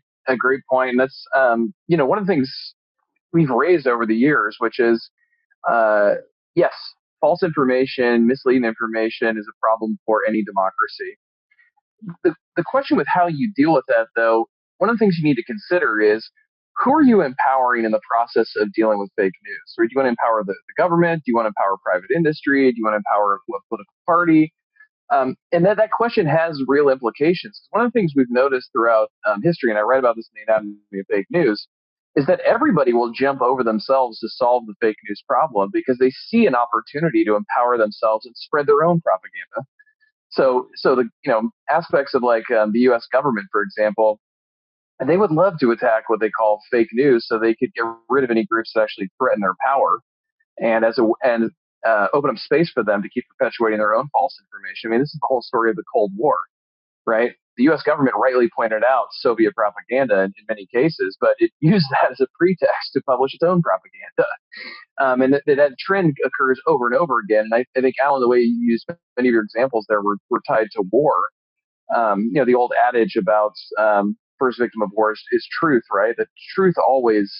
point. And that's one of the things we've raised over the years, which is yes, false information, misleading information is a problem for any democracy. The question with how you deal with that, though, one of the things you need to consider is, who are you empowering in the process of dealing with fake news? Or do you want to empower the government? Do you want to empower private industry? Do you want to empower a political party? And that question has real implications. One of the things we've noticed throughout history, and I write about this in the Anatomy of Fake News, is that everybody will jump over themselves to solve the fake news problem because they see an opportunity to empower themselves and spread their own propaganda. So the aspects of like the U.S. government, for example, and they would love to attack what they call fake news, so they could get rid of any groups that actually threaten their power, and open up space for them to keep perpetuating their own false information. I mean, this is the whole story of the Cold War, right? The U.S. government rightly pointed out Soviet propaganda in many cases, but it used that as a pretext to publish its own propaganda. And that trend occurs over and over again. And I think, Alan, the way you used many of your examples there were tied to war. The old adage about first victim of war is truth, right? That truth always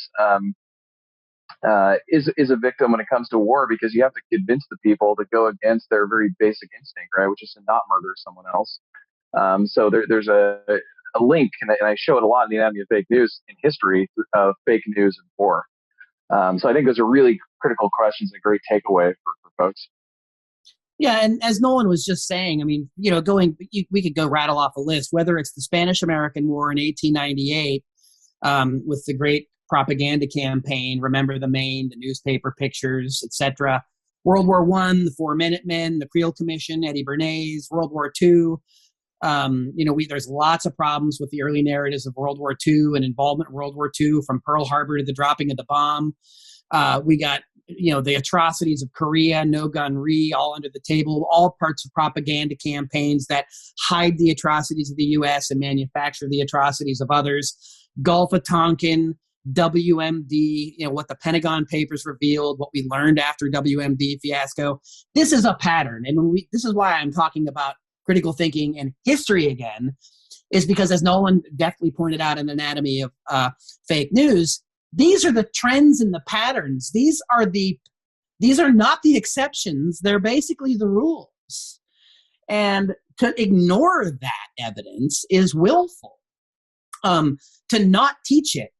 is a victim when it comes to war, because you have to convince the people to go against their very basic instinct, right, which is to not murder someone else. So there's a link, and I show it a lot in the Anatomy of Fake News in history of fake news and war. So I think those are really critical questions and a great takeaway for folks. Yeah, and as Nolan was just saying, I mean, we could go rattle off a list, whether it's the Spanish-American War in 1898 with the great propaganda campaign, Remember the Maine, the newspaper pictures, etc. World War I, the Four Minutemen, the Creel Commission, Eddie Bernays, World War II. There's lots of problems with the early narratives of World War II and involvement in World War II, from Pearl Harbor to the dropping of the bomb. We got the atrocities of Korea, No Gun Re, all under the table, all parts of propaganda campaigns that hide the atrocities of the U.S. and manufacture the atrocities of others. Gulf of Tonkin, WMD, what the Pentagon Papers revealed, what we learned after WMD fiasco. This is a pattern. And this is why I'm talking about critical thinking and history again, is because, as Nolan deftly pointed out in Anatomy of Fake News, these are the trends and the patterns. These are not the exceptions. They're basically the rules. And to ignore that evidence is willful. To not teach it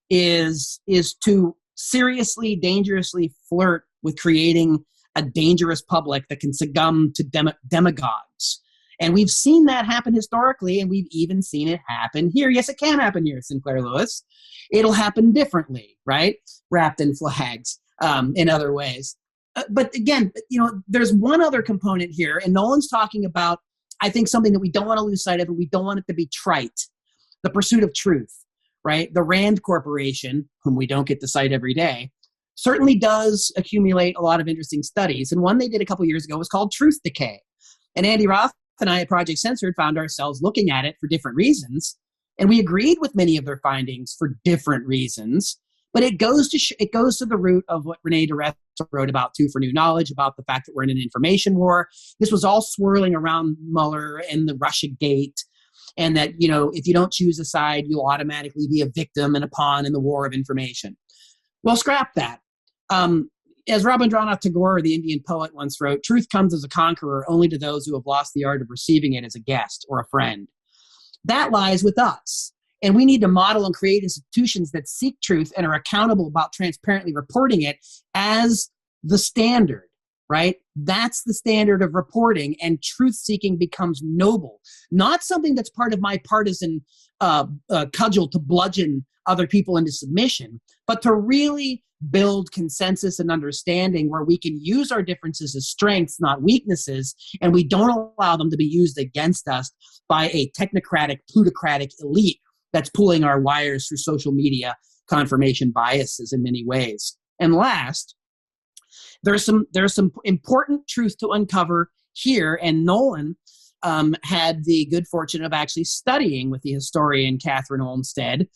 is to seriously, dangerously flirt with creating a dangerous public that can succumb to demagogues. And we've seen that happen historically, and we've even seen it happen here. Yes, it can happen here, Sinclair Lewis. It'll happen differently, right? Wrapped in flags, in other ways. But again, there's one other component here, and Nolan's talking about, I think, something that we don't want to lose sight of, and we don't want it to be trite: the pursuit of truth, right? The Rand Corporation, whom we don't get to cite every day, certainly does accumulate a lot of interesting studies. And one they did a couple years ago was called Truth Decay. And Andy Roth and I at Project Censored found ourselves looking at it for different reasons. And we agreed with many of their findings for different reasons. But it goes to the root of what Renee DeRessa wrote about, too, for New Knowledge, about the fact that we're in an information war. This was all swirling around Mueller and the Russia Gate, and that, if you don't choose a side, you'll automatically be a victim and a pawn in the war of information. Well, scrap that. As Rabindranath Tagore, the Indian poet, once wrote, truth comes as a conqueror only to those who have lost the art of receiving it as a guest or a friend. That lies with us. And we need to model and create institutions that seek truth and are accountable about transparently reporting it as the standard. right? That's the standard of reporting, and truth-seeking becomes noble, not something that's part of my partisan cudgel to bludgeon other people into submission, but to really build consensus and understanding where we can use our differences as strengths, not weaknesses, and we don't allow them to be used against us by a technocratic, plutocratic elite that's pulling our wires through social media confirmation biases in many ways. And last, there's some important truth to uncover here, and Nolan had the good fortune of actually studying with the historian Catherine Olmsted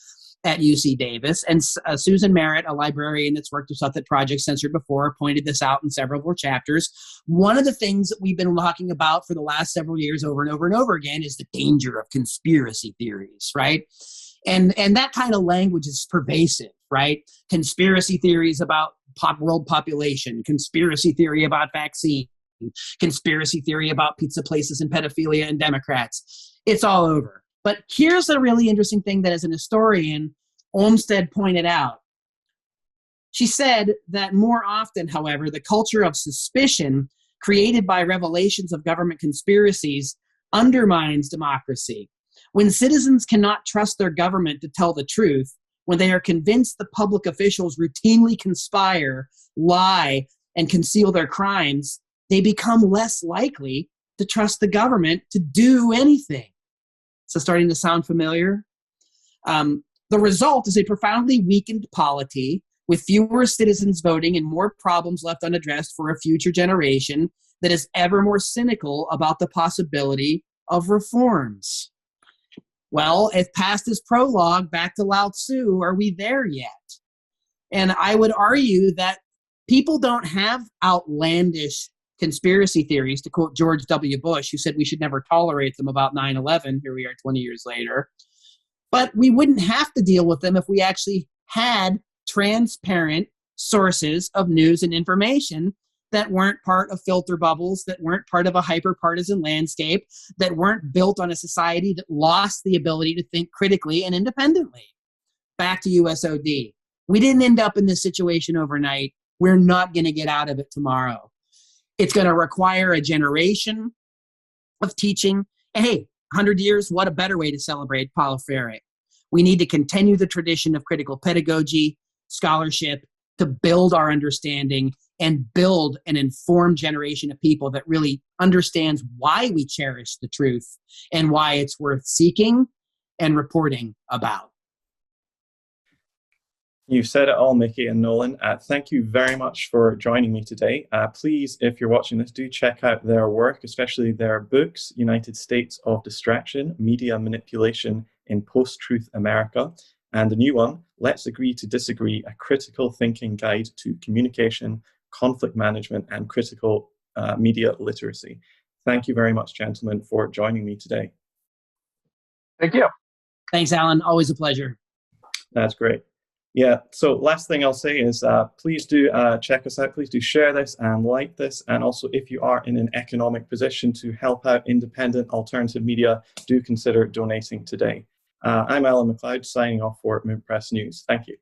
at UC Davis, and Susan Merritt, a librarian that's worked with stuff that Project Censored before, pointed this out in several of her chapters. One of the things that we've been talking about for the last several years over and over and over again is the danger of conspiracy theories, right? And that kind of language is pervasive, right? Conspiracy theories about world population, conspiracy theory about vaccine, conspiracy theory about pizza places and pedophilia and Democrats. It's all over. But here's a really interesting thing that as an historian, Olmsted pointed out. She said that more often, however, the culture of suspicion created by revelations of government conspiracies undermines democracy. When citizens cannot trust their government to tell the truth, when they are convinced the public officials routinely conspire, lie, and conceal their crimes, they become less likely to trust the government to do anything. So starting to sound familiar? The result is a profoundly weakened polity with fewer citizens voting and more problems left unaddressed for a future generation that is ever more cynical about the possibility of reforms. Well, if past is prologue, back to Lao Tzu, are we there yet? And I would argue that people don't have outlandish conspiracy theories, to quote George W. Bush, who said we should never tolerate them about 9/11. Here we are 20 years later. But we wouldn't have to deal with them if we actually had transparent sources of news and information that weren't part of filter bubbles, that weren't part of a hyper-partisan landscape, that weren't built on a society that lost the ability to think critically and independently. Back to USOD. We didn't end up in this situation overnight. We're not going to get out of it tomorrow. It's going to require a generation of teaching. And hey, 100 years, what a better way to celebrate Paulo Freire. We need to continue the tradition of critical pedagogy, scholarship, to build our understanding and build an informed generation of people that really understands why we cherish the truth and why it's worth seeking and reporting about. You've said it all, Mickey and Nolan. Thank you very much for joining me today. Please, if you're watching this, do check out their work, especially their books, United States of Distraction, Media Manipulation in Post-Truth America, and the new one, Let's Agree to Disagree, a critical thinking guide to communication, conflict management, and critical media literacy. Thank you very much, gentlemen, for joining me today. Thank you. Thanks, Alan. Always a pleasure. That's great. Yeah, so last thing I'll say is please do check us out. Please do share this and like this. And also, if you are in an economic position to help out independent alternative media, do consider donating today. I'm Alan McLeod, signing off for Mint Press News. Thank you.